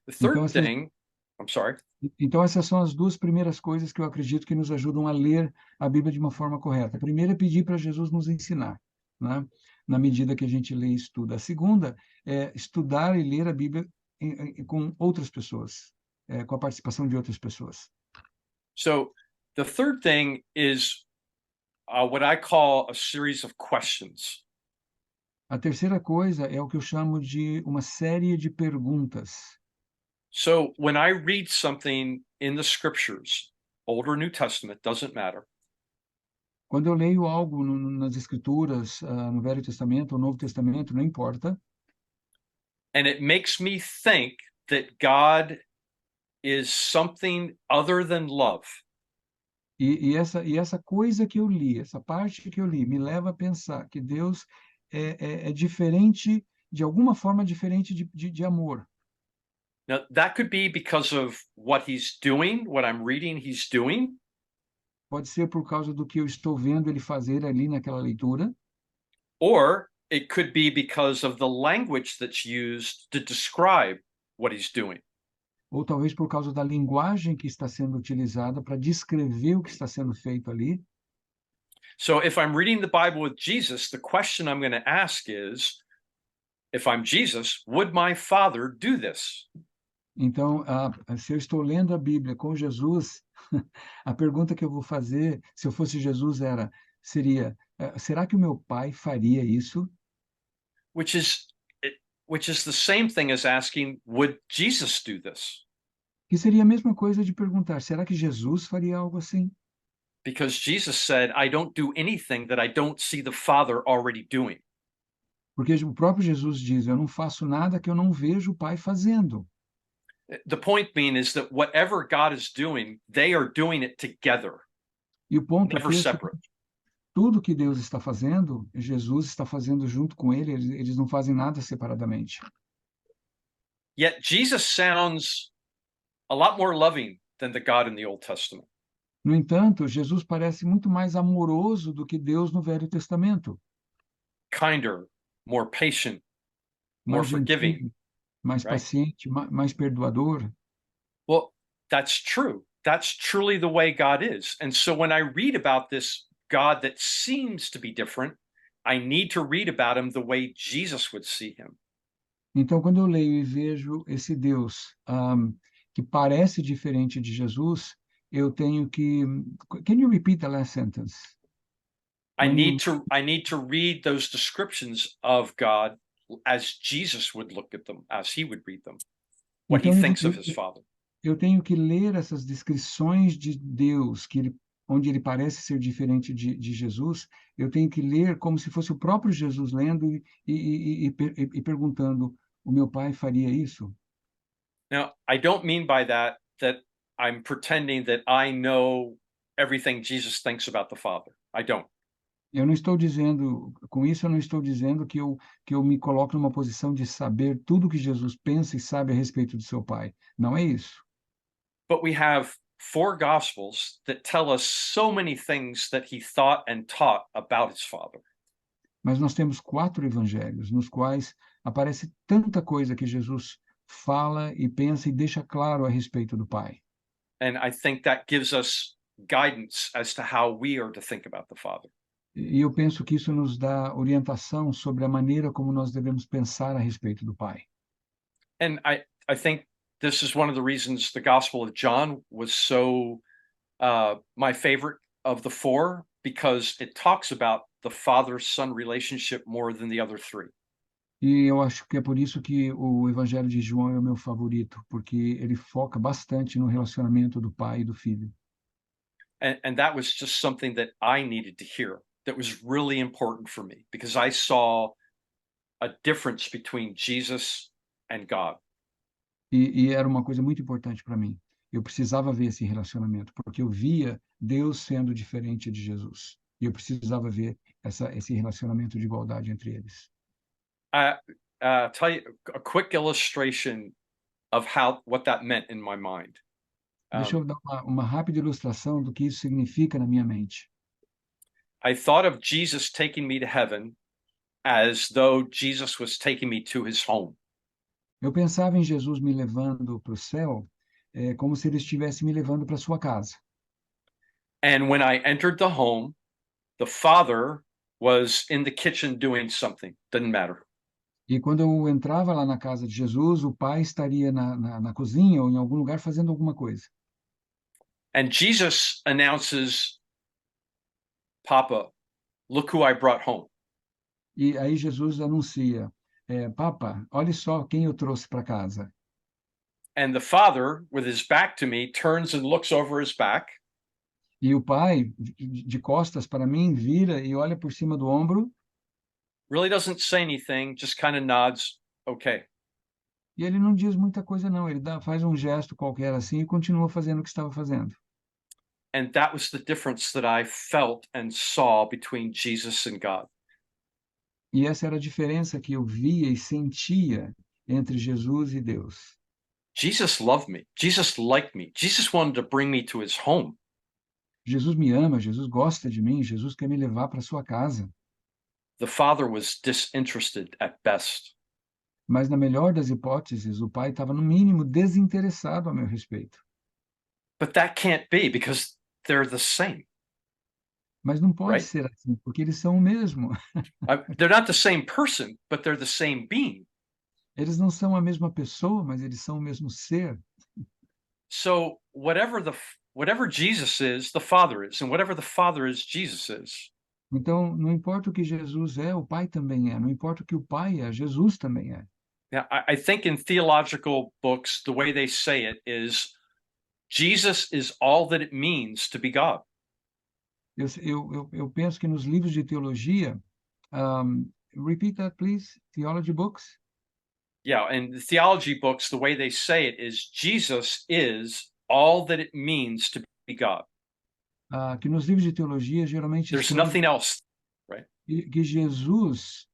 The third thing, I'm sorry. Então, essas são as 2 primeiras coisas que eu acredito que nos ajudam a ler a Bíblia de uma forma correta. A primeira é pedir para Jesus nos ensinar, né? Na medida que a gente lê e estuda. A segunda é estudar e ler a Bíblia com outras pessoas, com a participação de outras pessoas. So the third thing is what I call a series of questions. A terceira coisa é o que eu chamo de uma série de perguntas. So when I read something in the scriptures, Old or New Testament, doesn't matter. Quando eu leio algo nas Escrituras, no Velho Testamento ou Novo Testamento, não importa, And it makes me think that God is something other than love. e essa coisa que eu li, essa parte que eu li, me leva a pensar que Deus é diferente, de alguma forma diferente de amor. Now, that could be because of what he's doing, what I'm reading he's doing, Pode ser por causa do que eu estou vendo ele fazer ali naquela leitura, or it could be because of the language that's used to describe what he's doing. ou talvez por causa da linguagem que está sendo utilizada para descrever o que está sendo feito ali. So if I'm reading the Bible with Jesus, the question I'm going to ask is, if I'm Jesus, would my Father do this? Então, se eu estou lendo a Bíblia com Jesus, a pergunta que eu vou fazer, se eu fosse Jesus, seria, será que o meu pai faria isso? Which is the same thing as asking, would Jesus do this? Que seria a mesma coisa de perguntar, será que Jesus faria algo assim? Because Jesus said, I don't do anything that I don't see the Father already doing. Porque o próprio Jesus diz, eu não faço nada que eu não vejo o pai fazendo. The point being is that whatever God is doing, they are doing it together, E o ponto never aqui é separate. tudo que Deus está fazendo, Jesus está fazendo junto com ele, eles não fazem nada separadamente. Yet Jesus sounds a lot more loving than the God in the Old Testament. No entanto, Jesus parece muito mais amoroso do que Deus no Velho Testamento. Kinder, more patient, more Mais forgiving, gentil, mais right? paciente, mais perdoador. Well, that's true. That's truly the way God is. And so when I read about this God that seems to be different, I need to read about him the way Jesus would see him. Então, quando eu leio e vejo esse Deus que parece diferente de Jesus, eu tenho que... Can you repeat the last sentence? I need to read those descriptions of God as Jesus would look at them, as he would read them, what he Então, thinks of his Father. eu tenho que ler essas descrições de Deus, onde ele parece ser diferente de Jesus, eu tenho que ler como se fosse o próprio Jesus lendo e perguntando, o meu pai faria isso? Now, I don't mean by that I'm pretending that I know everything Jesus thinks about the Father. I don't. Eu não estou dizendo, com isso eu não estou dizendo que eu me coloco numa posição de saber tudo que Jesus pensa e sabe a respeito do seu pai. Não é isso. But we have four gospels that tell us so many things that he thought and taught about his Father. Mas nós temos 4 evangelhos nos quais aparece tanta coisa que Jesus fala e pensa e deixa claro a respeito do Pai. And I think that gives us guidance as to how we are to think about the Father. E eu penso que isso nos dá orientação sobre a maneira como nós devemos pensar a respeito do Pai. And I think this is one of the reasons the Gospel of John was so my favorite of the four, because it talks about the father-son relationship more than the other three. E eu acho que é por isso que o Evangelho de João é o meu favorito, porque ele foca bastante no relacionamento do pai e do filho. And that was just something that I needed to hear. That was really important for me because I saw a difference between Jesus and God. E era uma coisa muito importante para mim. Eu precisava ver esse relacionamento, porque eu via Deus sendo diferente de Jesus. E eu precisava ver esse relacionamento de igualdade entre eles. Tell you a quick illustration of what that meant in my mind. Deixa eu dar uma rápida ilustração do que isso significa na minha mente. I thought of Jesus taking me to heaven as though Jesus was taking me to his home. Eu pensava em Jesus me levando para o céu, como se ele estivesse me levando para sua casa. And when I entered the home, the father was in the kitchen doing something. Didn't matter. E quando eu entrava lá na casa de Jesus, o pai estaria na cozinha ou em algum lugar fazendo alguma coisa. And Jesus announces, Papa, look who I brought home. E aí Jesus anuncia, Papa, olha só quem eu trouxe para casa. And the father, with his back to me, turns and looks over his back. E o pai, de costas para mim, vira e olha por cima do ombro. Really doesn't say anything, just kind of nods, okay. E ele não diz muita coisa não, ele faz um gesto qualquer assim e continua fazendo o que estava fazendo. And that was the difference that I felt and saw between Jesus and God. E essa era a diferença que eu via e sentia entre Jesus e Deus. Jesus loved me. Jesus liked me. Jesus wanted to bring me to his home. Jesus me ama, Jesus gosta de mim, Jesus quer me levar para sua casa. The father was disinterested at best. Mas na melhor das hipóteses, o pai estava no mínimo desinteressado a meu respeito. But that can't be because they're the same. Mas não pode Right? ser assim, porque eles são o mesmo. They're not the same person, but they're the same being. Eles não são a mesma pessoa, mas eles são o mesmo ser. So whatever Jesus is, the Father is, and whatever the Father is, Jesus is. Então, não importa o que Jesus é, o pai também é. Não importa o que o pai é, Jesus também é. Now, I think in theological books, the way they say it is, Jesus is all that it means to be God. Eu penso que nos livros de teologia, repeat that, please, theology books. Yeah, and the theology books, the way they say it is, Jesus is all that it means to be God. Que nos livros de teologia, geralmente There's escreve nothing else, right? que Jesus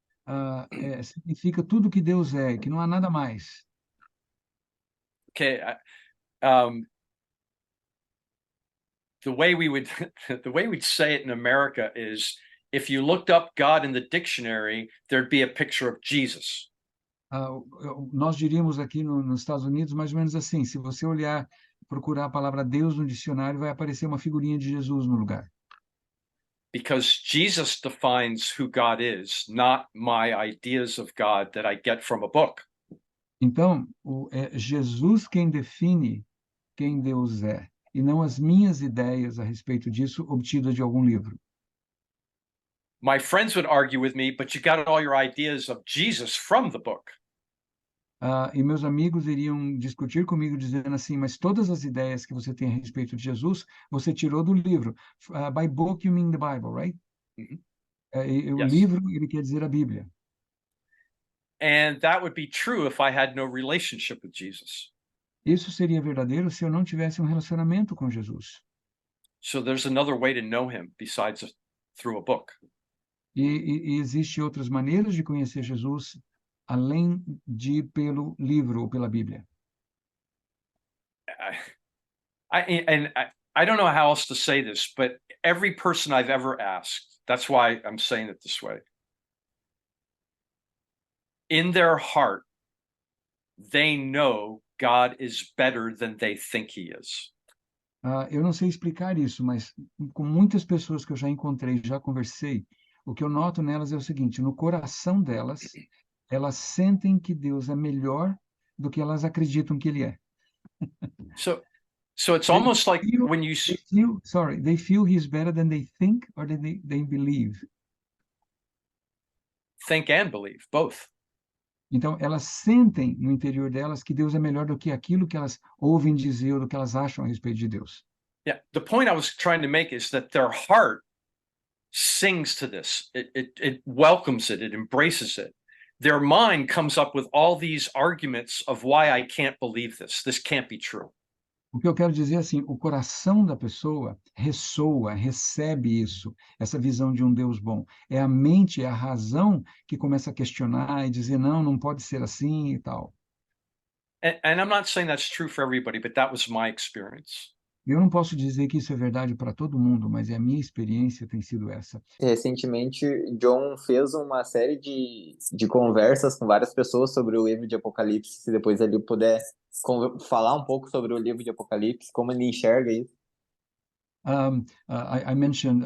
significa tudo que Deus é, que não há nada mais. Okay, the way we'd say it in America is, if you looked up God in the dictionary, there'd be a picture of Jesus. Nós diríamos aqui nos Estados Unidos mais ou menos assim: se você procurar a palavra Deus no dicionário, vai aparecer uma figurinha de Jesus no lugar. Because Jesus defines who God is, not my ideas of God that I get from a book. Então, é Jesus quem define quem Deus é, e não as minhas ideias a respeito disso obtidas de algum livro. My friends would argue with me, but you got all your ideas of Jesus from the book. E meus amigos iriam discutir comigo dizendo assim, mas todas as ideias que você tem a respeito de Jesus, você tirou do livro. By book you mean the Bible, right? O Yes. livro, ele quer dizer a Bíblia. And that would be true if I had no relationship with Jesus. Isso seria verdadeiro se eu não tivesse um relacionamento com Jesus. So there's another way to know him besides through a book. E existe outras maneiras de conhecer Jesus além de pelo livro ou pela Bíblia. I don't know how else to say this, but every person I've ever asked, that's why I'm saying it this way. In their heart, they know God is better than they think he is. Eu não sei explicar isso, mas com muitas pessoas que eu já encontrei, já conversei, o que eu noto nelas é o seguinte: no coração delas, elas sentem que Deus é melhor do que elas acreditam que ele é. So it's almost like when you they feel he's better than they think or than they believe. Think and believe, both. Então, elas sentem no interior delas que Deus é melhor do que aquilo que elas ouvem dizer ou do que elas acham a respeito de Deus. Yeah, the point I was trying to make is that their heart sings to this. It welcomes it, it embraces it. Their mind comes up with all these arguments of why I can't believe this. This can't be true. O que eu quero dizer é assim, o coração da pessoa ressoa, recebe isso, essa visão de um Deus bom. É a mente, é a razão que começa a questionar e dizer, não, não pode ser assim e tal. And I'm not saying that's true for everybody, but that was my experience. Eu não posso dizer que isso é verdade para todo mundo, mas a minha experiência tem sido essa. Recentemente, John fez uma série de conversas com várias pessoas sobre o livro de Apocalipse. Se depois ele puder falar um pouco sobre o livro de Apocalipse, como ele enxerga isso. I mentioned,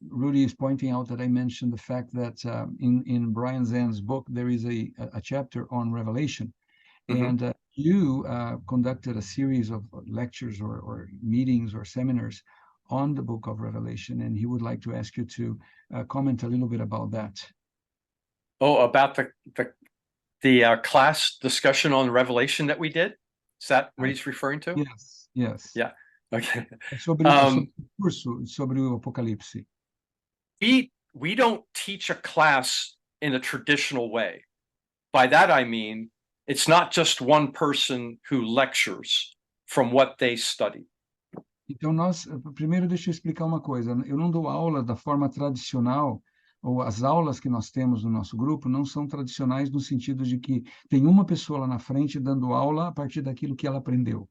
Rudy is pointing out that I mentioned the fact that in Brian Zahn's book, there is a chapter on Revelation. Mm-hmm. And you conducted a series of lectures or meetings or seminars on the book of Revelation, and he would like to ask you to comment a little bit about that. Oh, about the class discussion on Revelation that we did? Is that what he's referring to? Yes. Yeah. Okay. Sobre o curso sobre o Apocalipse. We don't teach a class in a traditional way. By that I mean, it's not just one person who lectures from what they study. Então, primeiro deixa eu explicar uma coisa. Eu não dou aula da forma tradicional, ou as aulas que nós temos no nosso grupo não são tradicionais no sentido de que tem uma pessoa lá na frente dando aula a partir daquilo que ela aprendeu.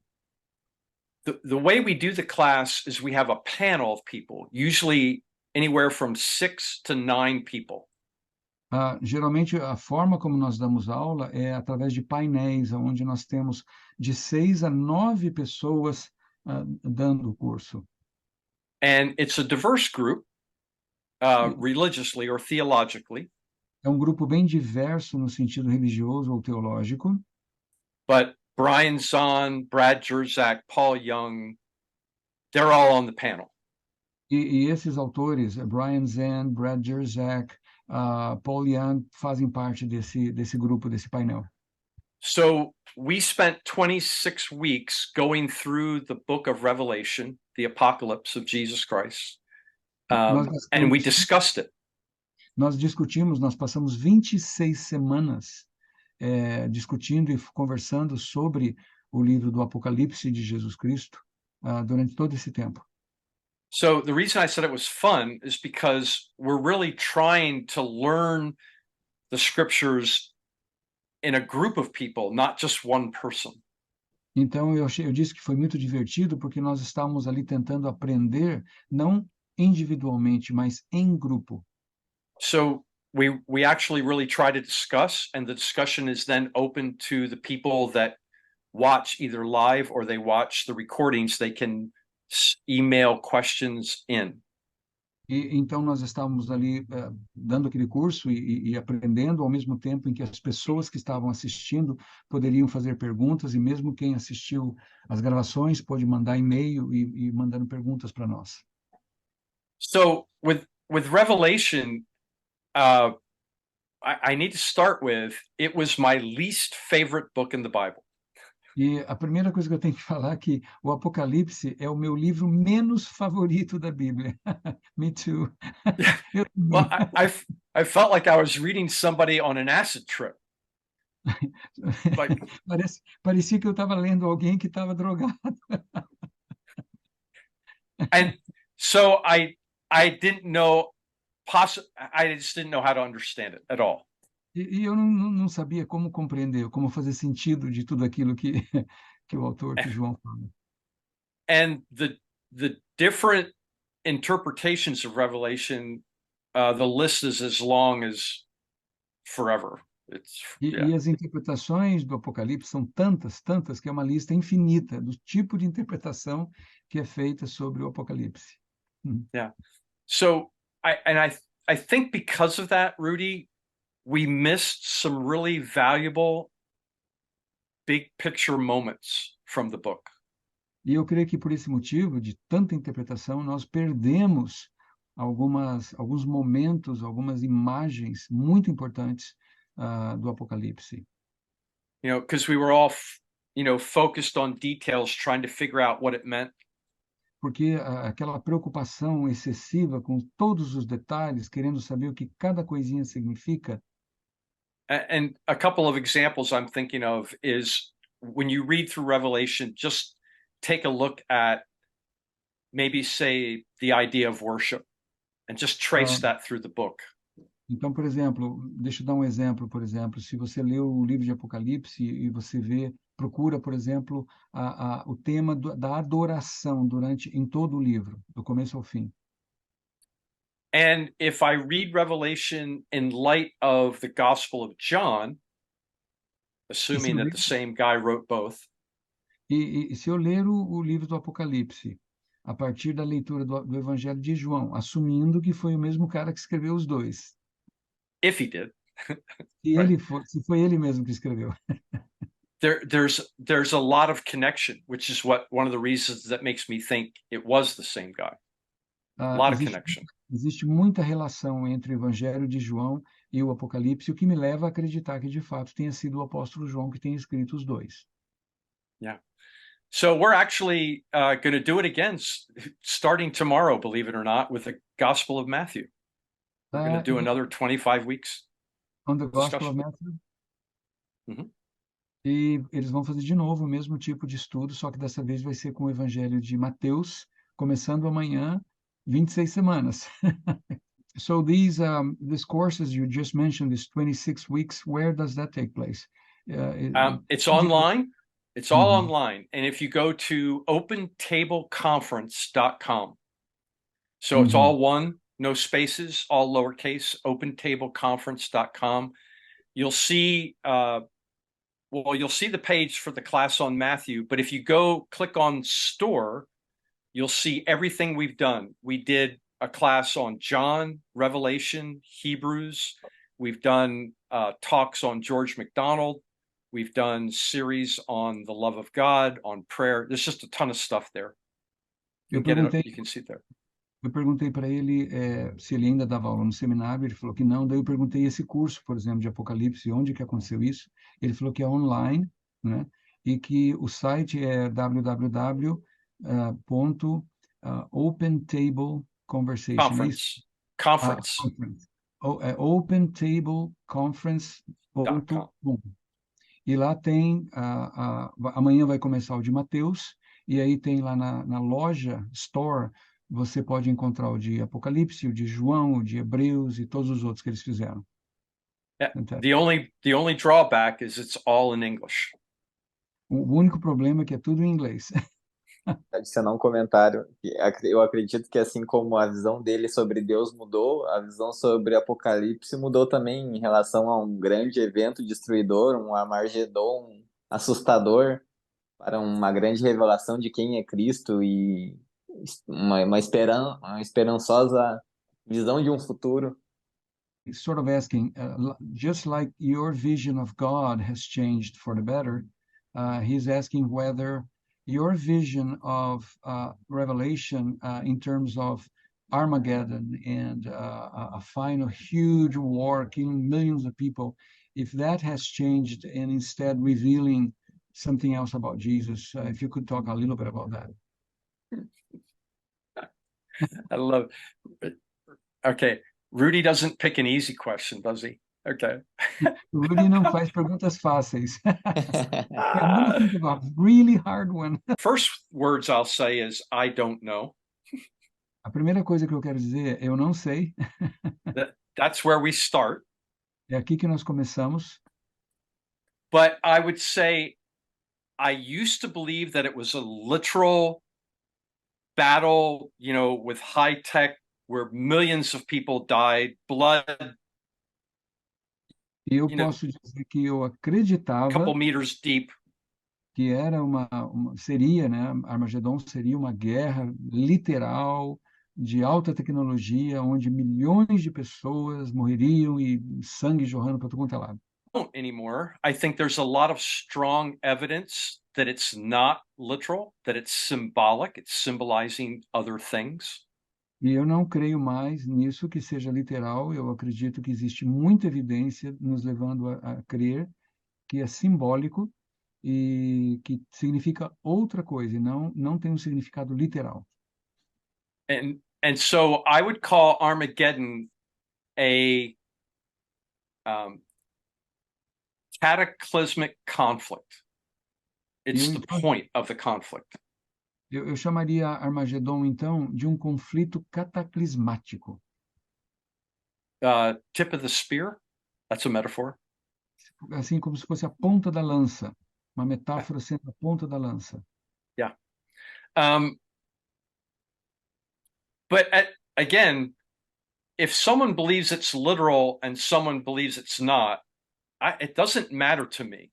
The way we do the class is we have a panel of people, usually anywhere from 6 to 9 people. Geralmente, a forma como nós damos aula é através de painéis, onde nós temos de 6 a 9 pessoas dando o curso. And it's a diverse group, religiously or theologically. É um grupo bem diverso no sentido religioso ou teológico. But Brian Zahn, Brad Jersak, Paul Young, they're all on the panel. E esses autores, Brian Zahn, Brad Jersak, Paul Young, fazem parte desse grupo, desse painel. So we spent 26 weeks going through the book of Revelation, the apocalypse of Jesus Christ, and we discussed it. Nós discutimos, nós passamos 26 semanas discutindo e conversando sobre o livro do Apocalipse de Jesus Cristo durante todo esse tempo. So the reason I said it was fun is because we're really trying to learn the scriptures in a group of people, not just one person. Então eu disse que foi muito divertido porque nós estávamos ali tentando aprender não individualmente, mas em grupo. So we actually really try to discuss, and the discussion is then open to the people that watch either live or they watch the recordings. They can email questions in. Então nós estávamos ali dando aquele curso e aprendendo ao mesmo tempo em que as pessoas que estavam assistindo poderiam fazer perguntas, e mesmo quem assistiu as gravações pôde mandar e-mail e mandando perguntas para nós. So with Revelation, I need to start with, it was my least favorite book in the Bible. E a primeira coisa que eu tenho que falar é que o Apocalipse é o meu livro menos favorito da Bíblia. Me too. Well, I felt like I was reading somebody on an acid trip. Parecia que eu estava lendo alguém que estava drogado. And so I didn't know, I just didn't know how to understand it at all. E eu não sabia como compreender, como fazer sentido de tudo aquilo que o autor, que João fala. And the different interpretations of Revelation, the list is as long as forever. E as interpretações do Apocalipse são tantas, tantas, que é uma lista infinita do tipo de interpretação que é feita sobre o Apocalipse. Yeah. So I think because of that, Rudy, we missed some really valuable big picture moments from the book. E eu creio que por esse motivo, de tanta interpretação, nós perdemos alguns momentos, algumas imagens muito importantes do Apocalipse. You know, because we were all, focused on details, trying to figure out what it meant. Porque aquela preocupação excessiva com todos os detalhes, querendo saber o que cada coisinha significa. And a couple of examples I'm thinking of is when you read through Revelation, just take a look at maybe, say, the idea of worship and just trace that through the book. Então, por exemplo, deixa eu dar um exemplo, por exemplo, se você lê o livro de Apocalipse e você procura, por exemplo, o tema da adoração em todo o livro, do começo ao fim. And if I read Revelation in light of the Gospel of John, assuming that the same guy wrote both. E se eu ler o livro do Apocalipse a partir da leitura do Evangelho de João, assumindo que foi o mesmo cara que escreveu os dois. If he did. Se foi ele mesmo que escreveu. There's a lot of connection, which is one of the reasons that makes me think it was the same guy. A lot of connection. Existe muita relação entre o Evangelho de João e o Apocalipse, o que me leva a acreditar que de fato tenha sido o apóstolo João que tenha escrito os dois. Yeah. So we're actually going to do it again, starting tomorrow, believe it or not, with the Gospel of Matthew. We're going to do another 25 weeks. On the Gospel of Matthew? E eles vão fazer de novo o mesmo tipo de estudo, só que dessa vez vai ser com o Evangelho de Mateus, começando amanhã, 26 semanas. So these courses you just mentioned, this 26 weeks, where does that take place? It's online. It's all online. And if you go to opentableconference.com, so it's all one, no spaces, all lowercase, opentableconference.com, you'll see, you'll see the page for the class on Matthew, but if you click on store, you'll see everything we've done. We did a class on John, Revelation, Hebrews. We've done talks on George MacDonald. We've done series on the love of God, on prayer. There's just a ton of stuff there. You can see it there. Eu perguntei para ele se ele ainda dava aula no seminário, ele falou que não. Daí eu perguntei esse curso, por exemplo, de Apocalipse, onde que aconteceu isso? Ele falou que é online, né? E que o site é www.opentableconversation. Conference. Opentableconference.com. E lá tem, amanhã vai começar o de Mateus, e aí tem lá na loja, store, você pode encontrar o de Apocalipse, o de João, o de Hebreus e todos os outros que eles fizeram. The only drawback is it's all in English. O único problema é que é tudo em inglês. Adicionar um comentário. Eu acredito que assim como a visão dele sobre Deus mudou, a visão sobre Apocalipse mudou também em relação a um grande evento destruidor, um Armagedon assustador, para uma grande revelação de quem é Cristo e uma esperançosa visão de um futuro. Sort of asking, just like your vision of God has changed for the better, he's asking whether your vision of Revelation in terms of Armageddon and a final huge war killing millions of people, if that has changed and instead revealing something else about Jesus, if you could talk a little bit about that. I love it. Okay, Rudy doesn't pick an easy question, does he? Okay. Rudy não faz perguntas fáceis. I'm going to think about a really hard one. First words I'll say is, I don't know. A primeira coisa que eu quero dizer é eu não sei. That's where we start. É aqui que nós começamos. But I would say I used to believe that it was a literal battle, you know, with high tech where millions of people died, blood, E eu you know, posso dizer que eu a acreditava couple meters deep. que era seria, né, Armagedon seria uma guerra literal de alta tecnologia, onde milhões de pessoas morreriam e sangue jorrando para todo quanto é lado. Don't anymore. I think there's a lot of strong evidence that it's not literal, that it's symbolic, it's symbolizing other things. E eu não creio mais nisso que seja literal, eu acredito que existe muita evidência nos levando a crer que é simbólico e que significa outra coisa, e não tem um significado literal. And so I would call Armageddon a cataclysmic conflict. It's the point of the conflict. Eu chamaria Armagedon, então, de um conflito cataclismático. Tip of the spear, that's a metaphor. Assim como se fosse a ponta da lança, uma metáfora sendo a ponta da lança. Yeah. But again, if someone believes it's literal and someone believes it's not, it doesn't matter to me.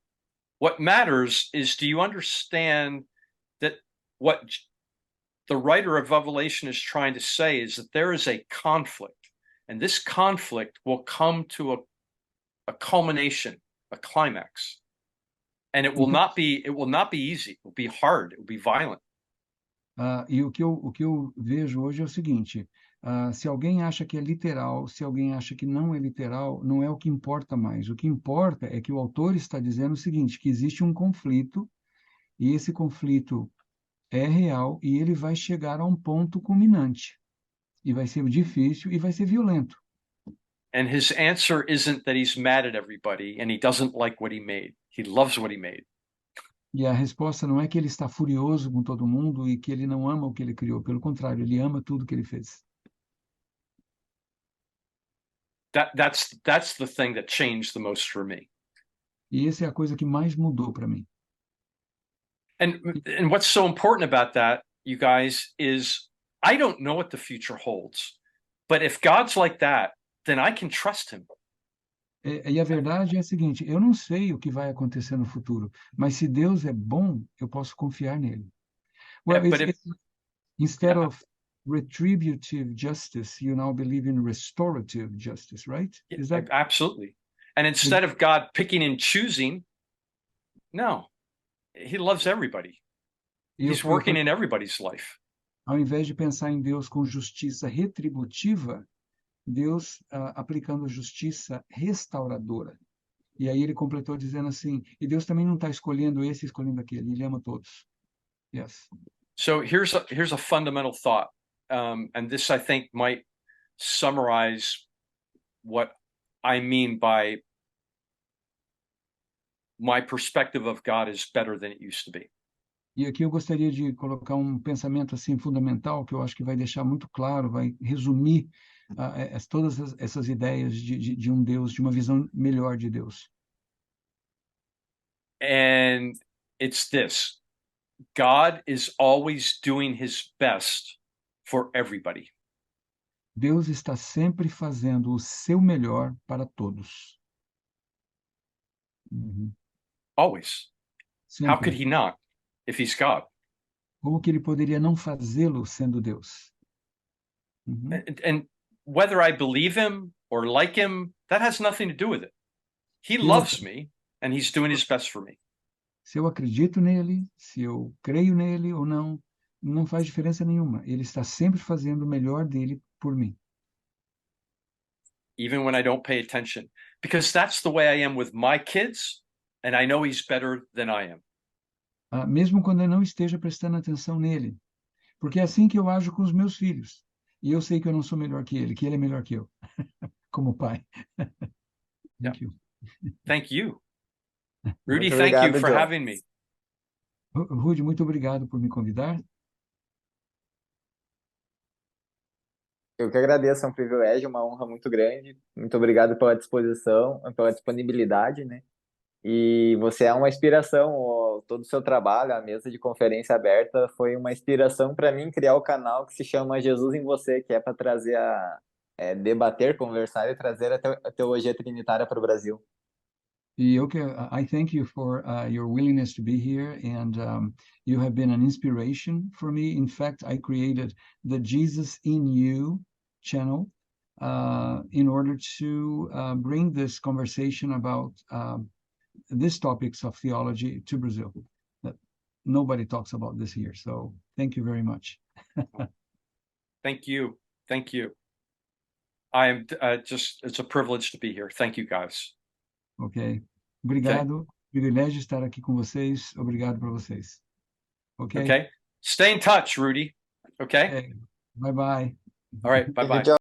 What matters is, do you understand that what the writer of Revelation is trying to say is that there is a conflict, and this conflict will come to a culmination, a climax, and it will not be easy. It will be hard. It will be violent. E o que eu vejo hoje é o seguinte: se alguém acha que é literal, se alguém acha que não é literal, não é o que importa mais. O que importa é que o autor está dizendo o seguinte, que existe um conflito, e esse conflito é real, e ele vai chegar a um ponto culminante. E vai ser difícil e vai ser violento. And his answer isn't that he's mad at everybody and he doesn't like what he made. He loves what he made. E a resposta não é que ele está furioso com todo mundo e que ele não ama o que ele criou. Pelo contrário, ele ama tudo que ele fez. That's the thing that changed the most for me. E essa é a coisa que mais mudou para mim. And what's so important about that, you guys, is I don't know what the future holds. But if God's like that, then I can trust him. E a verdade é a seguinte, eu não sei o que vai acontecer no futuro, mas se Deus é bom, eu posso confiar nele. Well, instead of retributive justice, you now believe in restorative justice, right? Is that... Absolutely. And instead of God picking and choosing, no, he loves everybody. He's working in everybody's life. Ao invés de pensar em Deus com justiça retributiva, Deus aplicando justiça restauradora. E aí ele completou dizendo assim, e Deus também não está escolhendo esse, escolhendo aquele, ele ama todos. Yes. So here's a fundamental thought, and this I think might summarize what I mean by my perspective of God is better than it used to be. E aqui eu gostaria de colocar um pensamento assim fundamental que eu acho que vai deixar muito claro, vai resumir todas essas ideias de um Deus, de uma visão melhor de Deus. And it's this: God is always doing his best for everybody. Deus está sempre fazendo o seu melhor para todos. Always. Sempre. How could he not, if he's God? Como que ele poderia não fazê-lo sendo Deus? And whether I believe him or like him, that has nothing to do with it. He loves me, and he's doing his best for me. Se eu acredito nele, se eu creio nele ou não, não faz diferença nenhuma. Ele está sempre fazendo o melhor dele por mim. Even when I don't pay attention, because that's the way I am with my kids, and I know he's better than I am. Mesmo quando eu não esteja prestando atenção nele, porque é assim que eu ajo com os meus filhos. E eu sei que eu não sou melhor que ele é melhor que eu, como pai. Thank you. Thank you. Rudy, thank you for having me. Rudy, muito obrigado por me convidar. Eu que agradeço, é um privilégio, uma honra muito grande. Muito obrigado pela disposição, pela disponibilidade, né? E você é uma inspiração, todo o seu trabalho, a mesa de conferência aberta foi uma inspiração para mim criar o canal que se chama Jesus em Você, que é para trazer debater, conversar e trazer a teologia trinitária para o Brasil. E I thank you for your willingness to be here, and you have been an inspiration for me. In fact, I created the Jesus in You channel in order to bring this conversation about these topics of theology to Brazil. That nobody talks about this here. So thank you very much. Thank you. Thank you. I am it's a privilege to be here. Thank you, guys. Ok. Obrigado. Privilégio estar aqui com vocês. Obrigado para vocês. Ok? Okay. Stay in touch, Rudy. Okay. Okay. Bye-bye. All right. Bye-bye. Tchau.